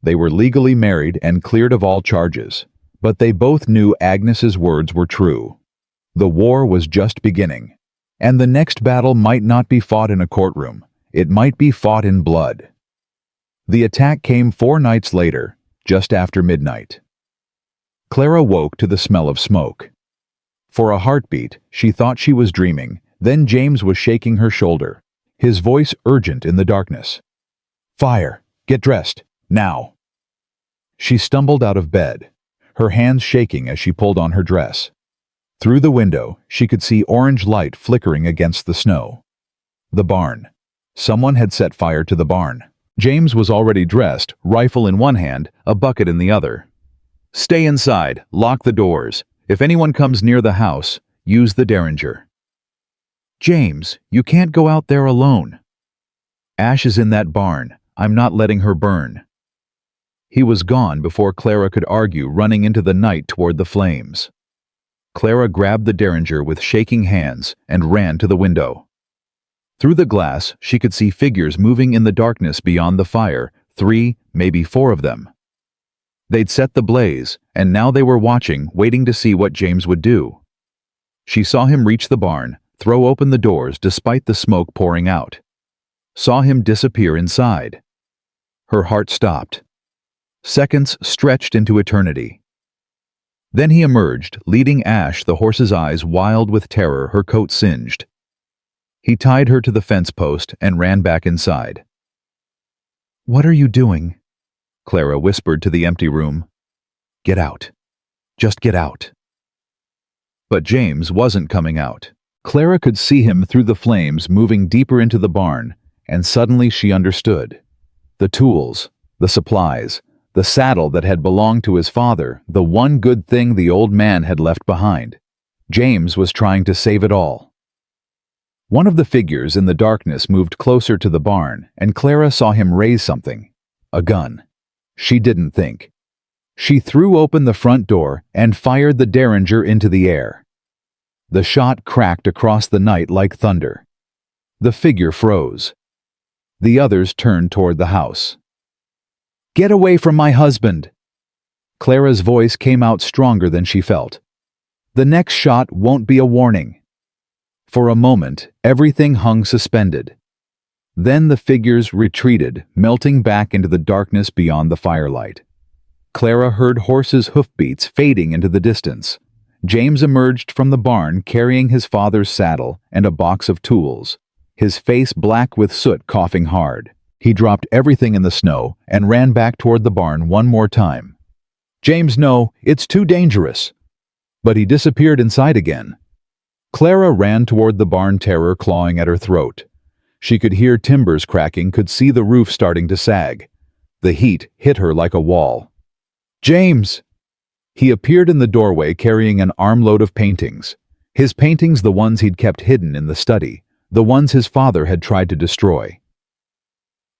They were legally married and cleared of all charges. But they both knew Agnes's words were true. The war was just beginning. And the next battle might not be fought in a courtroom. It might be fought in blood. The attack came 4 nights later, just after midnight. Clara woke to the smell of smoke. For a heartbeat, she thought she was dreaming. Then James was shaking her shoulder, his voice urgent in the darkness. "Fire! Get dressed! Now!" She stumbled out of bed, her hands shaking as she pulled on her dress. Through the window, she could see orange light flickering against the snow. The barn. Someone had set fire to the barn. James was already dressed, rifle in one hand, a bucket in the other. "Stay inside, lock the doors. If anyone comes near the house, use the Derringer." "James, you can't go out there alone." "Ash is in that barn. I'm not letting her burn." He was gone before Clara could argue, running into the night toward the flames. Clara grabbed the Derringer with shaking hands and ran to the window. Through the glass, she could see figures moving in the darkness beyond the fire, 3, maybe 4 of them. They'd set the blaze, and now they were watching, waiting to see what James would do. She saw him reach the barn, throw open the doors despite the smoke pouring out. Saw him disappear inside. Her heart stopped. Seconds stretched into eternity. Then he emerged, leading Ash, the horse's eyes wild with terror, her coat singed. He tied her to the fence post and ran back inside. "What are you doing?" Clara whispered to the empty room. "Get out. Just get out." But James wasn't coming out. Clara could see him through the flames, moving deeper into the barn, and suddenly she understood. The tools, the supplies, the saddle that had belonged to his father, the one good thing the old man had left behind. James was trying to save it all. One of the figures in the darkness moved closer to the barn, and Clara saw him raise something. A gun. She didn't think. She threw open the front door and fired the Derringer into the air. The shot cracked across the night like thunder. The figure froze. The others turned toward the house. "Get away from my husband!" Clara's voice came out stronger than she felt. "The next shot won't be a warning." For a moment, everything hung suspended. Then the figures retreated, melting back into the darkness beyond the firelight. Clara heard horses' hoofbeats fading into the distance. James emerged from the barn carrying his father's saddle and a box of tools, his face black with soot, coughing hard. He dropped everything in the snow and ran back toward the barn one more time. "James, no, it's too dangerous." But he disappeared inside again. Clara ran toward the barn, terror clawing at her throat. She could hear timbers cracking, could see the roof starting to sag. The heat hit her like a wall. "James!" He appeared in the doorway carrying an armload of paintings. His paintings, the ones he'd kept hidden in the study, the ones his father had tried to destroy.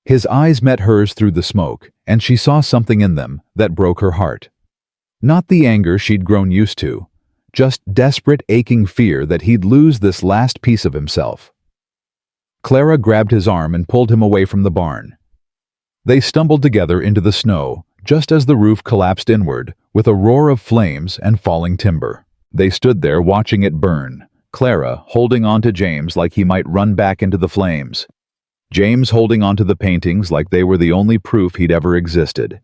His eyes met hers through the smoke, and she saw something in them that broke her heart. Not the anger she'd grown used to, just desperate, aching fear that he'd lose this last piece of himself. Clara grabbed his arm and pulled him away from the barn. They stumbled together into the snow, just as the roof collapsed inward, with a roar of flames and falling timber. They stood there watching it burn, Clara holding on to James like he might run back into the flames. James holding onto the paintings like they were the only proof he'd ever existed.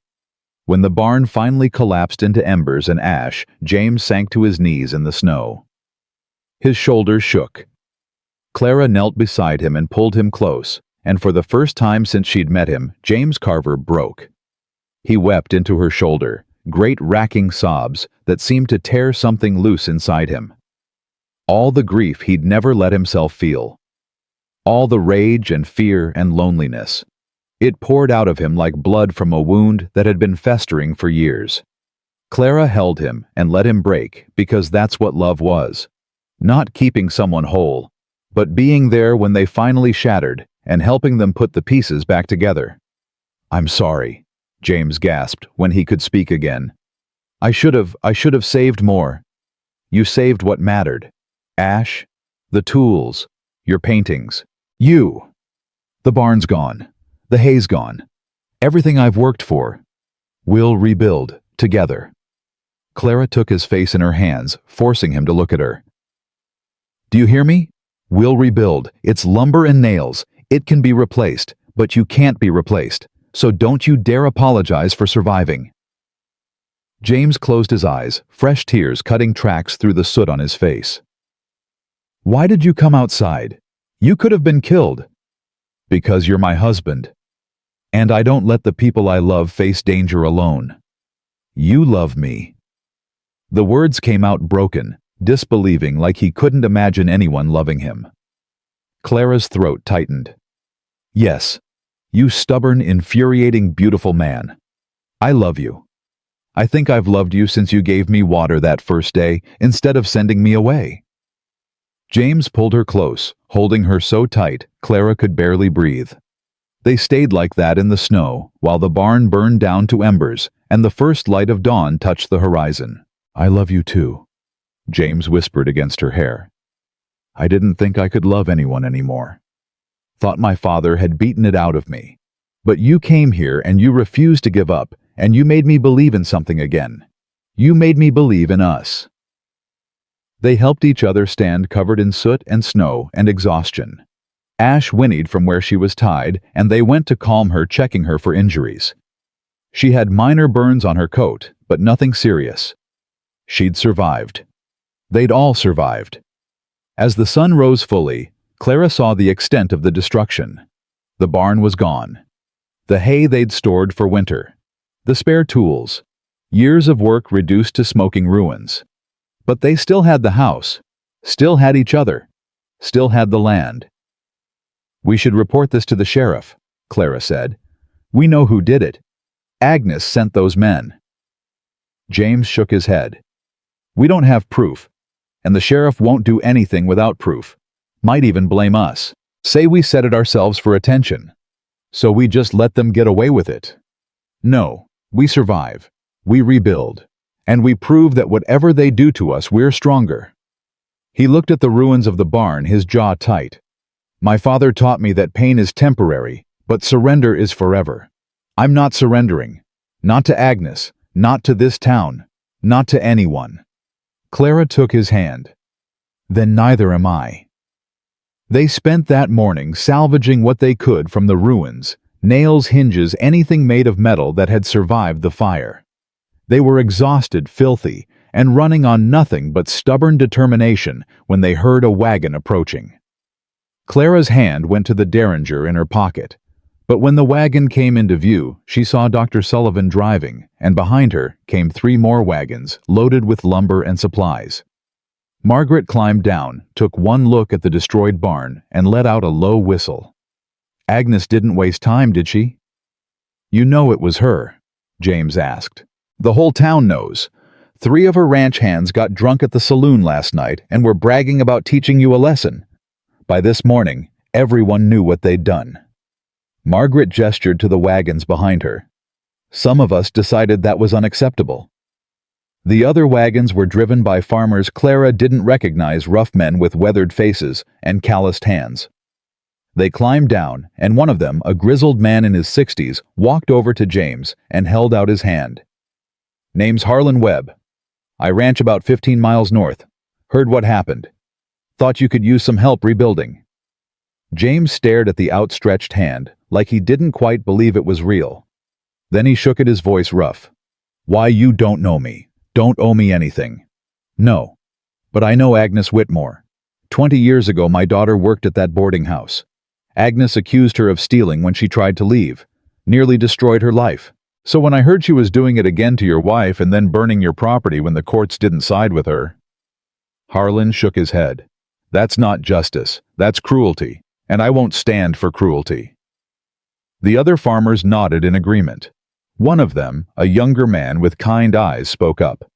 When the barn finally collapsed into embers and ash, James sank to his knees in the snow. His shoulders shook. Clara knelt beside him and pulled him close, and for the first time since she'd met him, James Carver broke. He wept into her shoulder, great racking sobs that seemed to tear something loose inside him. All the grief he'd never let himself feel. All the rage and fear and loneliness. It poured out of him like blood from a wound that had been festering for years. Clara held him and let him break because that's what love was. Not keeping someone whole, but being there when they finally shattered and helping them put the pieces back together. "I'm sorry," James gasped when he could speak again. I should have saved more. You saved what mattered. Ash, the tools, your paintings. You. The barn's gone. The hay's gone. Everything I've worked for. We'll rebuild, together." Clara took his face in her hands, forcing him to look at her. "Do you hear me? We'll rebuild. It's lumber and nails. It can be replaced, but you can't be replaced. So don't you dare apologize for surviving." James closed his eyes, fresh tears cutting tracks through the soot on his face. "Why did you come outside? You could have been killed." "Because you're my husband. And I don't let the people I love face danger alone. You love me." The words came out broken, disbelieving like he couldn't imagine anyone loving him. Clara's throat tightened. "Yes, you stubborn, infuriating, beautiful man. I love you. I think I've loved you since you gave me water that first day instead of sending me away." James pulled her close, holding her so tight Clara could barely breathe. They stayed like that in the snow while the barn burned down to embers and the first light of dawn touched the horizon. "I love you too," James whispered against her hair. "I didn't think I could love anyone anymore. Thought my father had beaten it out of me. But you came here and you refused to give up, and you made me believe in something again. You made me believe in us." They helped each other stand covered in soot and snow and exhaustion. Ash whinnied from where she was tied, and they went to calm her, checking her for injuries. She had minor burns on her coat, but nothing serious. She'd survived. They'd all survived. As the sun rose fully, Clara saw the extent of the destruction. The barn was gone. The hay they'd stored for winter. The spare tools. Years of work reduced to smoking ruins. But they still had the house, still had each other, still had the land. "We should report this to the sheriff," Clara said. "We know who did it. Agnes sent those men." James shook his head. "We don't have proof, and the sheriff won't do anything without proof. Might even blame us. Say we said it ourselves for attention. So we just let them get away with it. No, we survive. We rebuild. And we prove that whatever they do to us, we're stronger." He looked at the ruins of the barn, his jaw tight. "My father taught me that pain is temporary, but surrender is forever. I'm not surrendering. Not to Agnes, not to this town, not to anyone." Clara took his hand. "Then neither am I." They spent that morning salvaging what they could from the ruins, nails, hinges, anything made of metal that had survived the fire. They were exhausted, filthy, and running on nothing but stubborn determination when they heard a wagon approaching. Clara's hand went to the derringer in her pocket, but when the wagon came into view, she saw Dr. Sullivan driving, and behind her came 3 more wagons loaded with lumber and supplies. Margaret climbed down, took one look at the destroyed barn, and let out a low whistle. "Agnes didn't waste time, did she?" "You know it was her?" James asked. "The whole town knows. 3 of her ranch hands got drunk at the saloon last night and were bragging about teaching you a lesson. By this morning, everyone knew what they'd done." Margaret gestured to the wagons behind her. "Some of us decided that was unacceptable." The other wagons were driven by farmers Clara didn't recognize, rough men with weathered faces and calloused hands. They climbed down, and one of them, a grizzled man in his 60s, walked over to James and held out his hand. "Name's Harlan Webb. I ranch about 15 miles north. Heard what happened. Thought you could use some help rebuilding." James stared at the outstretched hand, like he didn't quite believe it was real. Then he shook it, his voice rough. "Why, you don't know me. Don't owe me anything." "No. But I know Agnes Whitmore. 20 years ago my daughter worked at that boarding house. Agnes accused her of stealing when she tried to leave. Nearly destroyed her life. So when I heard she was doing it again to your wife and then burning your property when the courts didn't side with her..." Harlan shook his head. "That's not justice. That's cruelty. And I won't stand for cruelty." The other farmers nodded in agreement. One of them, a younger man with kind eyes, spoke up.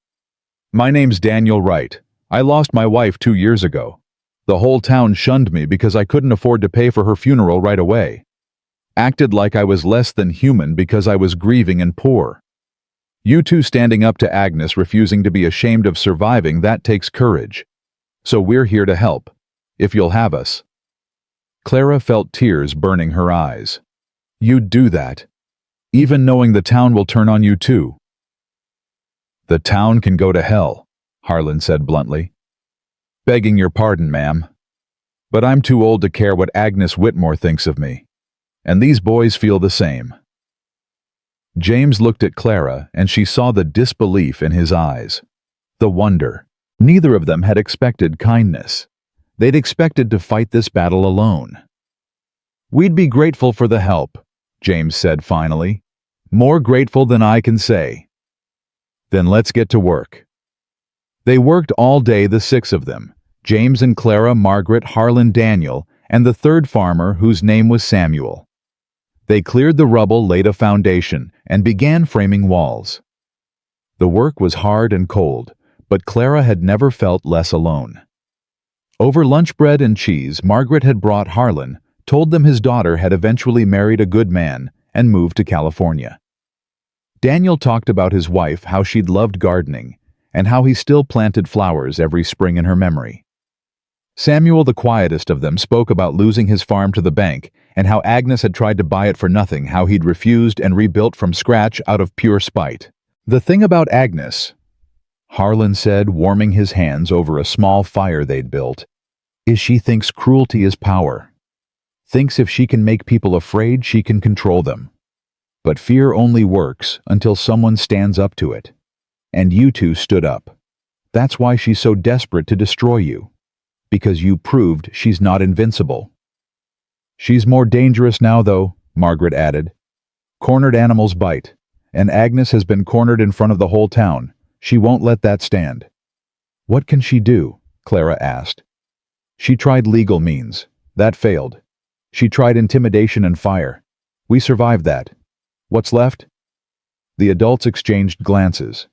"My name's Daniel Wright. I lost my wife 2 years ago. The whole town shunned me because I couldn't afford to pay for her funeral right away. Acted like I was less than human because I was grieving and poor. You two standing up to Agnes, refusing to be ashamed of surviving, that takes courage. So we're here to help, if you'll have us." Clara felt tears burning her eyes. "You'd do that, even knowing the town will turn on you too." "The town can go to hell," Harlan said bluntly. "Begging your pardon, ma'am. But I'm too old to care what Agnes Whitmore thinks of me. And these boys feel the same." James looked at Clara, and she saw the disbelief in his eyes. The wonder. Neither of them had expected kindness. They'd expected to fight this battle alone. "We'd be grateful for the help," James said finally. "More grateful than I can say." "Then let's get to work." They worked all day, the 6 of them, James and Clara, Margaret, Harlan, Daniel, and the third farmer whose name was Samuel. They cleared the rubble, laid a foundation, and began framing walls. The work was hard and cold, but Clara had never felt less alone. Over lunch bread and cheese Margaret had brought Harlan, told them his daughter had eventually married a good man and moved to California. Daniel talked about his wife, how she'd loved gardening, and how he still planted flowers every spring in her memory. Samuel, the quietest of them, spoke about losing his farm to the bank and how Agnes had tried to buy it for nothing, how he'd refused and rebuilt from scratch out of pure spite. "The thing about Agnes," Harlan said, warming his hands over a small fire they'd built, "is she thinks cruelty is power. Thinks if she can make people afraid, she can control them. But fear only works until someone stands up to it. And you two stood up. That's why she's so desperate to destroy you. Because you proved she's not invincible." "She's more dangerous now, though," Margaret added. "Cornered animals bite, and Agnes has been cornered in front of the whole town. She won't let that stand." "What can she do?" Clara asked. "She tried legal means. That failed. She tried intimidation and fire. We survived that. What's left?" The adults exchanged glances.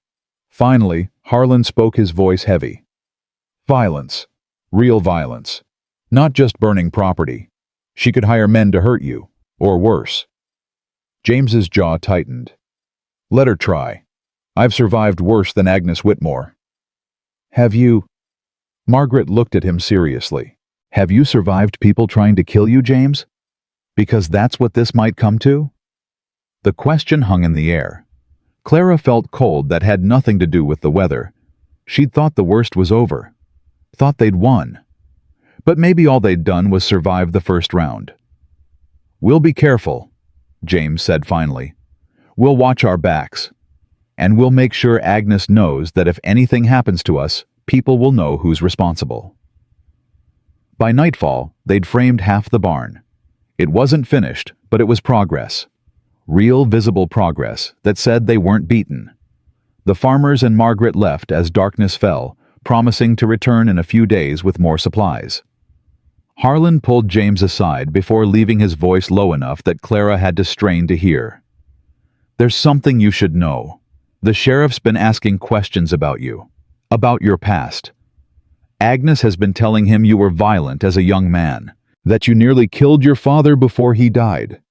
Finally, Harlan spoke, his voice heavy. "Violence. Real violence. Not just burning property. She could hire men to hurt you, or worse." James's jaw tightened. "Let her try. I've survived worse than Agnes Whitmore." "Have you..." Margaret looked at him seriously. "Have you survived people trying to kill you, James? Because that's what this might come to?" The question hung in the air. Clara felt cold that had nothing to do with the weather. She'd thought the worst was over. Thought they'd won. But maybe all they'd done was survive the first round. "We'll be careful," James said finally. "We'll watch our backs. And we'll make sure Agnes knows that if anything happens to us, people will know who's responsible." By nightfall, they'd framed half the barn. It wasn't finished, but it was progress. Real, visible progress that said they weren't beaten. The farmers and Margaret left as darkness fell, promising to return in a few days with more supplies. Harlan pulled James aside before leaving, his voice low enough that Clara had to strain to hear. "There's something you should know. The sheriff's been asking questions about you, about your past. Agnes has been telling him you were violent as a young man, that you nearly killed your father before he died."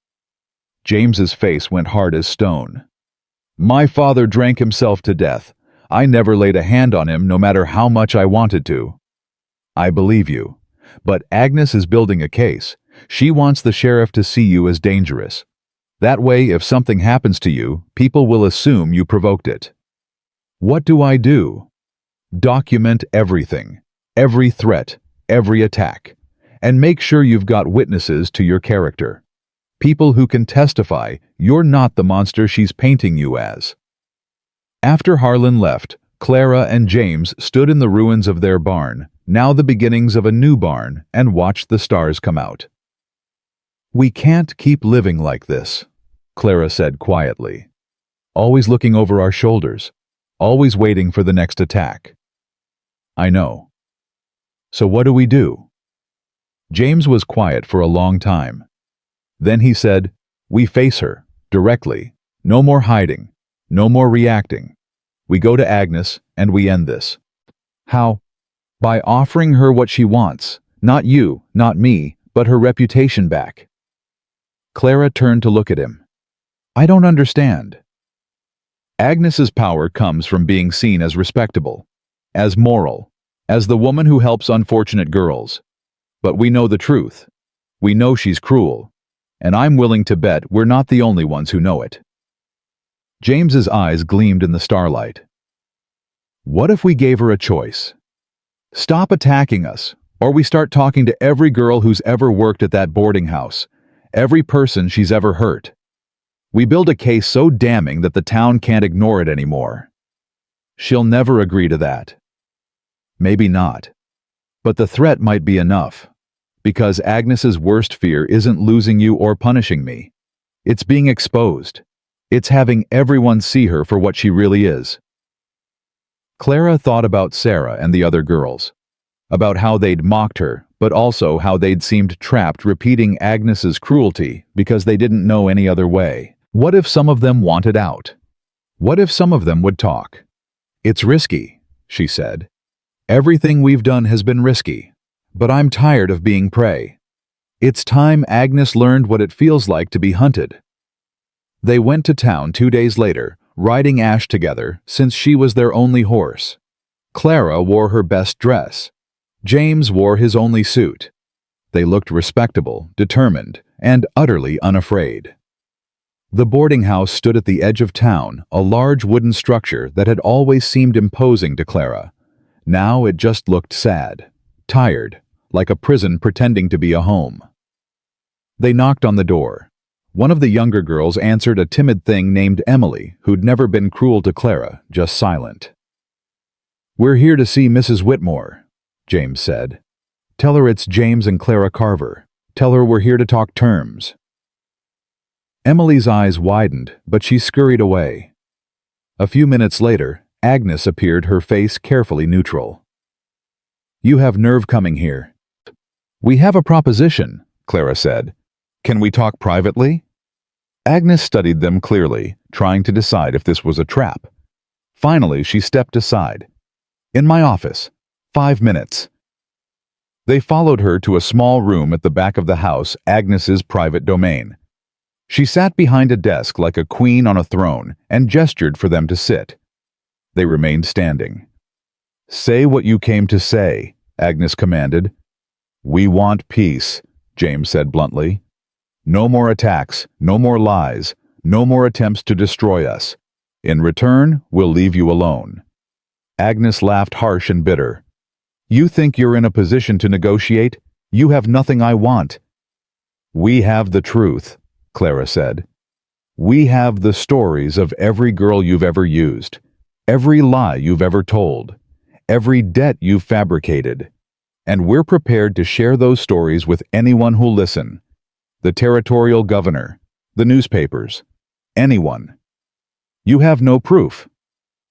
James's face went hard as stone. "My father drank himself to death. I never laid a hand on him, no matter how much I wanted to." "I believe you. But Agnes is building a case. She wants the sheriff to see you as dangerous. That way, if something happens to you, people will assume you provoked it." "What do I do?" "Document everything. Every threat. every attack. And make sure you've got witnesses to your character. People who can testify you're not the monster she's painting you as. After Harlan left, Clara and James stood in the ruins of their barn, now the beginnings of a new barn, and watched the stars come out. "We can't keep living like this," Clara said quietly. "Always looking over our shoulders, always waiting for the next attack." "I know. So what do we do?" James was quiet for a long time. Then he said, "We face her, directly. No more hiding, no more reacting. We go to Agnes and we end this." "How?" "By offering her what she wants. Not you, not me, but her reputation back." Clara turned to look at him. "I don't understand." "Agnes's power comes from being seen as respectable, as moral, as the woman who helps unfortunate girls. But we know the truth. We know she's cruel. And I'm willing to bet we're not the only ones who know it." James's eyes gleamed in the starlight. "What if we gave her a choice? Stop attacking us, or we start talking to every girl who's ever worked at that boarding house, every person she's ever hurt. We build a case so damning that the town can't ignore it anymore." "She'll never agree to that." "Maybe not. But the threat might be enough. Because Agnes's worst fear isn't losing you or punishing me. It's being exposed. It's having everyone see her for what she really is." Clara thought about Sarah and the other girls, about how they'd mocked her, but also how they'd seemed trapped repeating Agnes's cruelty because they didn't know any other way. What if some of them wanted out? What if some of them would talk? "It's risky," she said. "Everything we've done has been risky. But I'm tired of being prey. It's time Agnes learned what it feels like to be hunted." They went to town 2 days later, riding Ash together since she was their only horse. Clara wore her best dress. James wore his only suit. They looked respectable, determined, and utterly unafraid. The boarding house stood at the edge of town, a large wooden structure that had always seemed imposing to Clara. Now it just looked sad, tired, like a prison pretending to be a home. They knocked on the door. One of the younger girls answered a timid thing named Emily, who'd never been cruel to Clara, just silent. "We're here to see Mrs. Whitmore," James said. "Tell her it's James and Clara Carver. Tell her we're here to talk terms." Emily's eyes widened, but she scurried away. A few minutes later, Agnes appeared, her face carefully neutral. "You have nerve coming here." "We have a proposition," Clara said. "Can we talk privately?" Agnes studied them clearly, trying to decide if this was a trap. Finally, she stepped aside. "In my office. 5 minutes." They followed her to a small room at the back of the house, Agnes's private domain. She sat behind a desk like a queen on a throne and gestured for them to sit. They remained standing. "Say what you came to say," Agnes commanded. "We want peace," James said bluntly. "No more attacks, no more lies, no more attempts to destroy us. In return, we'll leave you alone." Agnes laughed harsh and bitter. "You think you're in a position to negotiate? You have nothing I want." "We have the truth," Clara said. "We have the stories of every girl you've ever used, every lie you've ever told, every debt you've fabricated. And we're prepared to share those stories with anyone who'll listen. The territorial governor, the newspapers, anyone. You have no proof.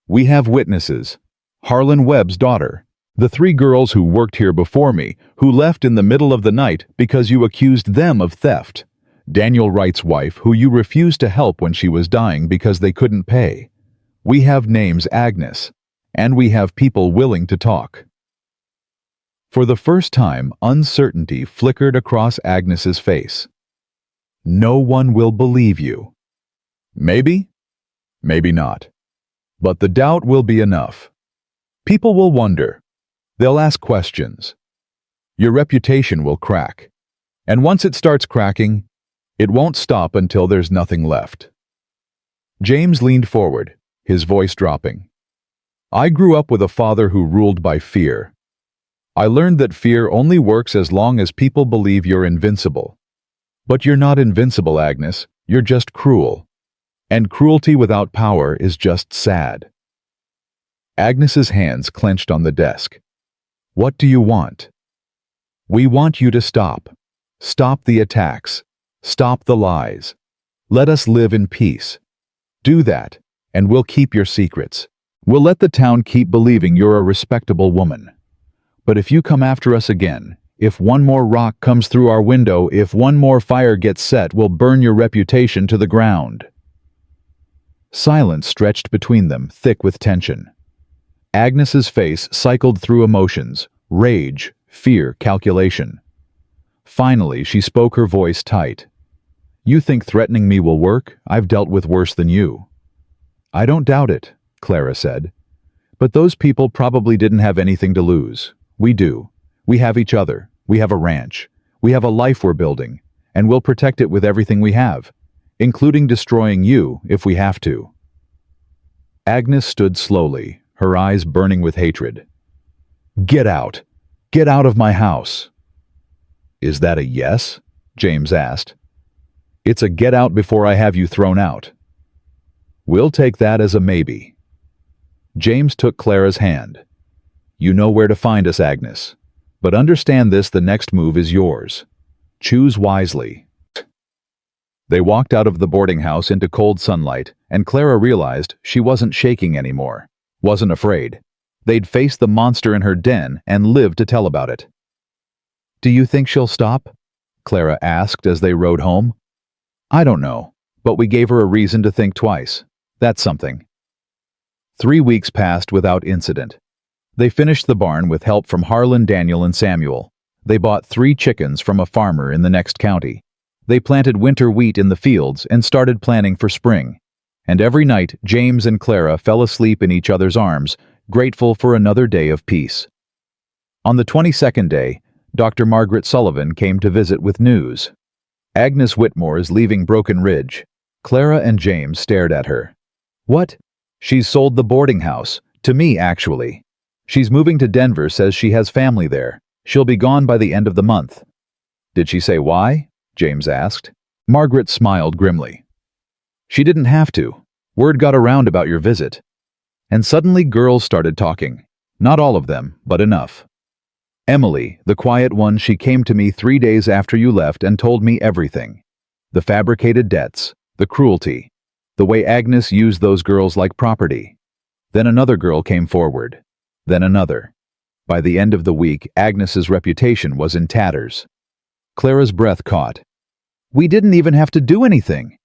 We have witnesses. Harlan Webb's daughter, the 3 girls who worked here before me, who left in the middle of the night because you accused them of theft. Daniel Wright's wife, who you refused to help when she was dying because they couldn't pay. We have names, Agnes, and we have people willing to talk." For the first time, uncertainty flickered across Agnes's face. "No one will believe you." "Maybe, maybe not. But the doubt will be enough. People will wonder. They'll ask questions. Your reputation will crack. And once it starts cracking, it won't stop until there's nothing left." James leaned forward, his voice dropping. "I grew up with a father who ruled by fear. I learned that fear only works as long as people believe you're invincible. But you're not invincible, Agnes. You're just cruel. And cruelty without power is just sad. Agnes's hands clenched on the desk. What do you want? We want you to stop. Stop the attacks. Stop the lies. Let us live in peace. Do that, and we'll keep your secrets. We'll let the town keep believing you're a respectable woman. But if you come after us again, if one more rock comes through our window, if one more fire gets set, we'll burn your reputation to the ground. Silence stretched between them, thick with tension. Agnes's face cycled through emotions: rage, fear, calculation. Finally, she spoke, her voice tight. You think threatening me will work? I've dealt with worse than you. I don't doubt it, Clara said. But those people probably didn't have anything to lose. We do. We have each other. We have a ranch. We have a life we're building, and we'll protect it with everything we have, including destroying you if we have to. Agnes stood slowly, her eyes burning with hatred. Get out! Get out of my house! Is that a yes? James asked. It's a get out before I have you thrown out. We'll take that as a maybe. James took Clara's hand. You know where to find us, Agnes. But understand this, the next move is yours. Choose wisely. They walked out of the boarding house into cold sunlight, and Clara realized she wasn't shaking anymore, wasn't afraid. They'd faced the monster in her den and lived to tell about it. Do you think she'll stop? Clara asked as they rode home. I don't know, but we gave her a reason to think twice. That's something. 3 weeks passed without incident. They finished the barn with help from Harlan, Daniel, and Samuel. They bought 3 chickens from a farmer in the next county. They planted winter wheat in the fields and started planning for spring. And every night, James and Clara fell asleep in each other's arms, grateful for another day of peace. On the 22nd day, Dr. Margaret Sullivan came to visit with news. Agnes Whitmore is leaving Broken Ridge. Clara and James stared at her. What? She's sold the boarding house. To me, actually. She's moving to Denver, says she has family there. She'll be gone by the end of the month. Did she say why? James asked. Margaret smiled grimly. She didn't have to. Word got around about your visit. And suddenly girls started talking. Not all of them, but enough. Emily, the quiet one, she came to me 3 days after you left and told me everything. The fabricated debts, the cruelty, the way Agnes used those girls like property. Then another girl came forward. Then another. By the end of the week, Agnes's reputation was in tatters. Clara's breath caught. We didn't even have to do anything.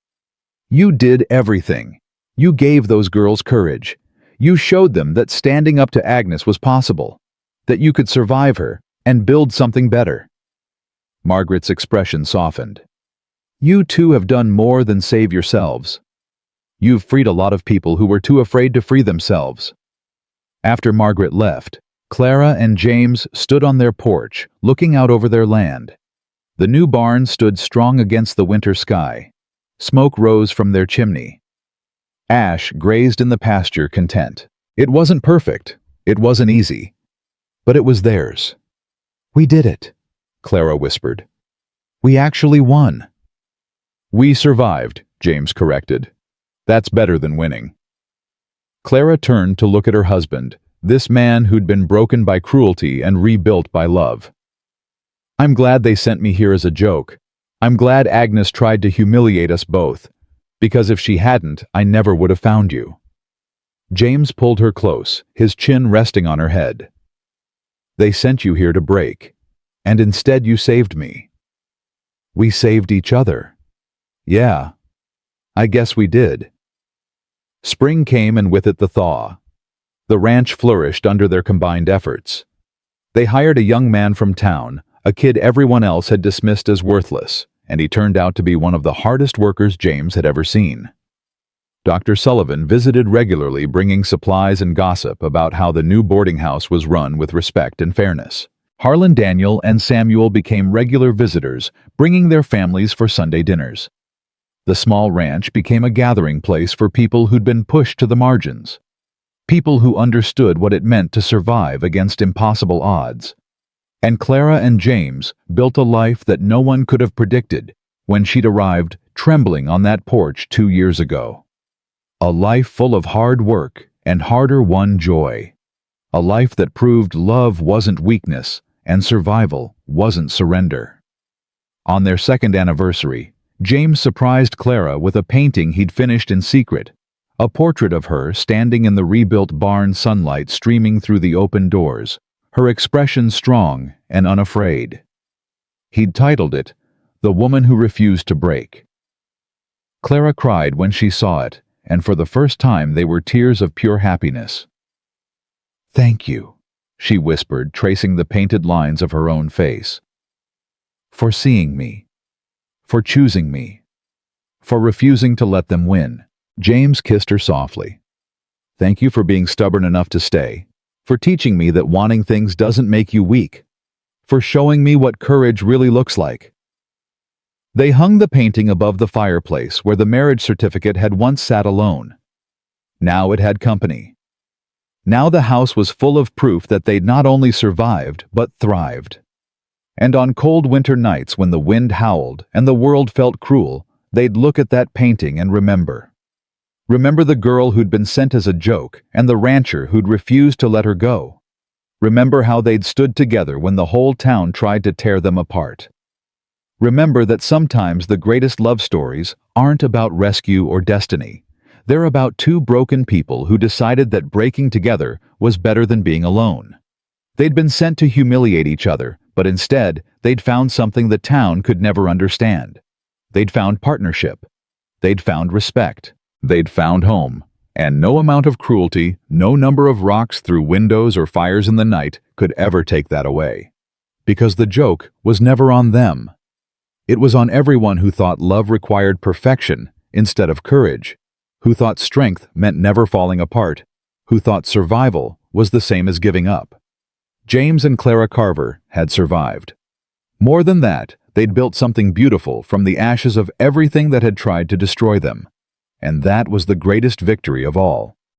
You did everything. You gave those girls courage. You showed them that standing up to Agnes was possible, that you could survive her and build something better. Margaret's expression softened. You two have done more than save yourselves. You've freed a lot of people who were too afraid to free themselves. After Margaret left, Clara and James stood on their porch, looking out over their land. The new barn stood strong against the winter sky. Smoke rose from their chimney. Ash grazed in the pasture, content. It wasn't perfect. It wasn't easy. But it was theirs. We did it, Clara whispered. We actually won. We survived, James corrected. That's better than winning. Clara turned to look at her husband, this man who'd been broken by cruelty and rebuilt by love. I'm glad they sent me here as a joke. I'm glad Agnes tried to humiliate us both, because if she hadn't, I never would have found you. James pulled her close, his chin resting on her head. They sent you here to break, and instead you saved me. We saved each other. Yeah, I guess we did. Spring came, and with it the thaw. The ranch flourished under their combined efforts. They hired a young man from town, a kid everyone else had dismissed as worthless, and he turned out to be one of the hardest workers James had ever seen. Dr. Sullivan visited regularly, bringing supplies and gossip about how the new boarding house was run with respect and fairness. Harlan, Daniel, and Samuel became regular visitors, bringing their families for Sunday dinners. The small ranch became a gathering place for people who'd been pushed to the margins. People who understood what it meant to survive against impossible odds. And Clara and James built a life that no one could have predicted when she'd arrived trembling on that porch 2 years ago. A life full of hard work and harder-won joy. A life that proved love wasn't weakness and survival wasn't surrender. On their second anniversary, James surprised Clara with a painting he'd finished in secret, a portrait of her standing in the rebuilt barn, sunlight streaming through the open doors, her expression strong and unafraid. He'd titled it, "The Woman Who Refused to Break." Clara cried when she saw it, and for the first time they were tears of pure happiness. "Thank you," she whispered, tracing the painted lines of her own face. "For seeing me. For choosing me. For refusing to let them win." James kissed her softly. "Thank you for being stubborn enough to stay. For teaching me that wanting things doesn't make you weak. For showing me what courage really looks like." They hung the painting above the fireplace where the marriage certificate had once sat alone. Now it had company. Now the house was full of proof that they'd not only survived, but thrived. And on cold winter nights when the wind howled and the world felt cruel, they'd look at that painting and remember. Remember the girl who'd been sent as a joke and the rancher who'd refused to let her go. Remember how they'd stood together when the whole town tried to tear them apart. Remember that sometimes the greatest love stories aren't about rescue or destiny. They're about two broken people who decided that breaking together was better than being alone. They'd been sent to humiliate each other, but instead, they'd found something the town could never understand. They'd found partnership. They'd found respect. They'd found home. And no amount of cruelty, no number of rocks through windows or fires in the night could ever take that away. Because the joke was never on them. It was on everyone who thought love required perfection instead of courage, who thought strength meant never falling apart, who thought survival was the same as giving up. James and Clara Carver had survived. More than that, they'd built something beautiful from the ashes of everything that had tried to destroy them. And that was the greatest victory of all.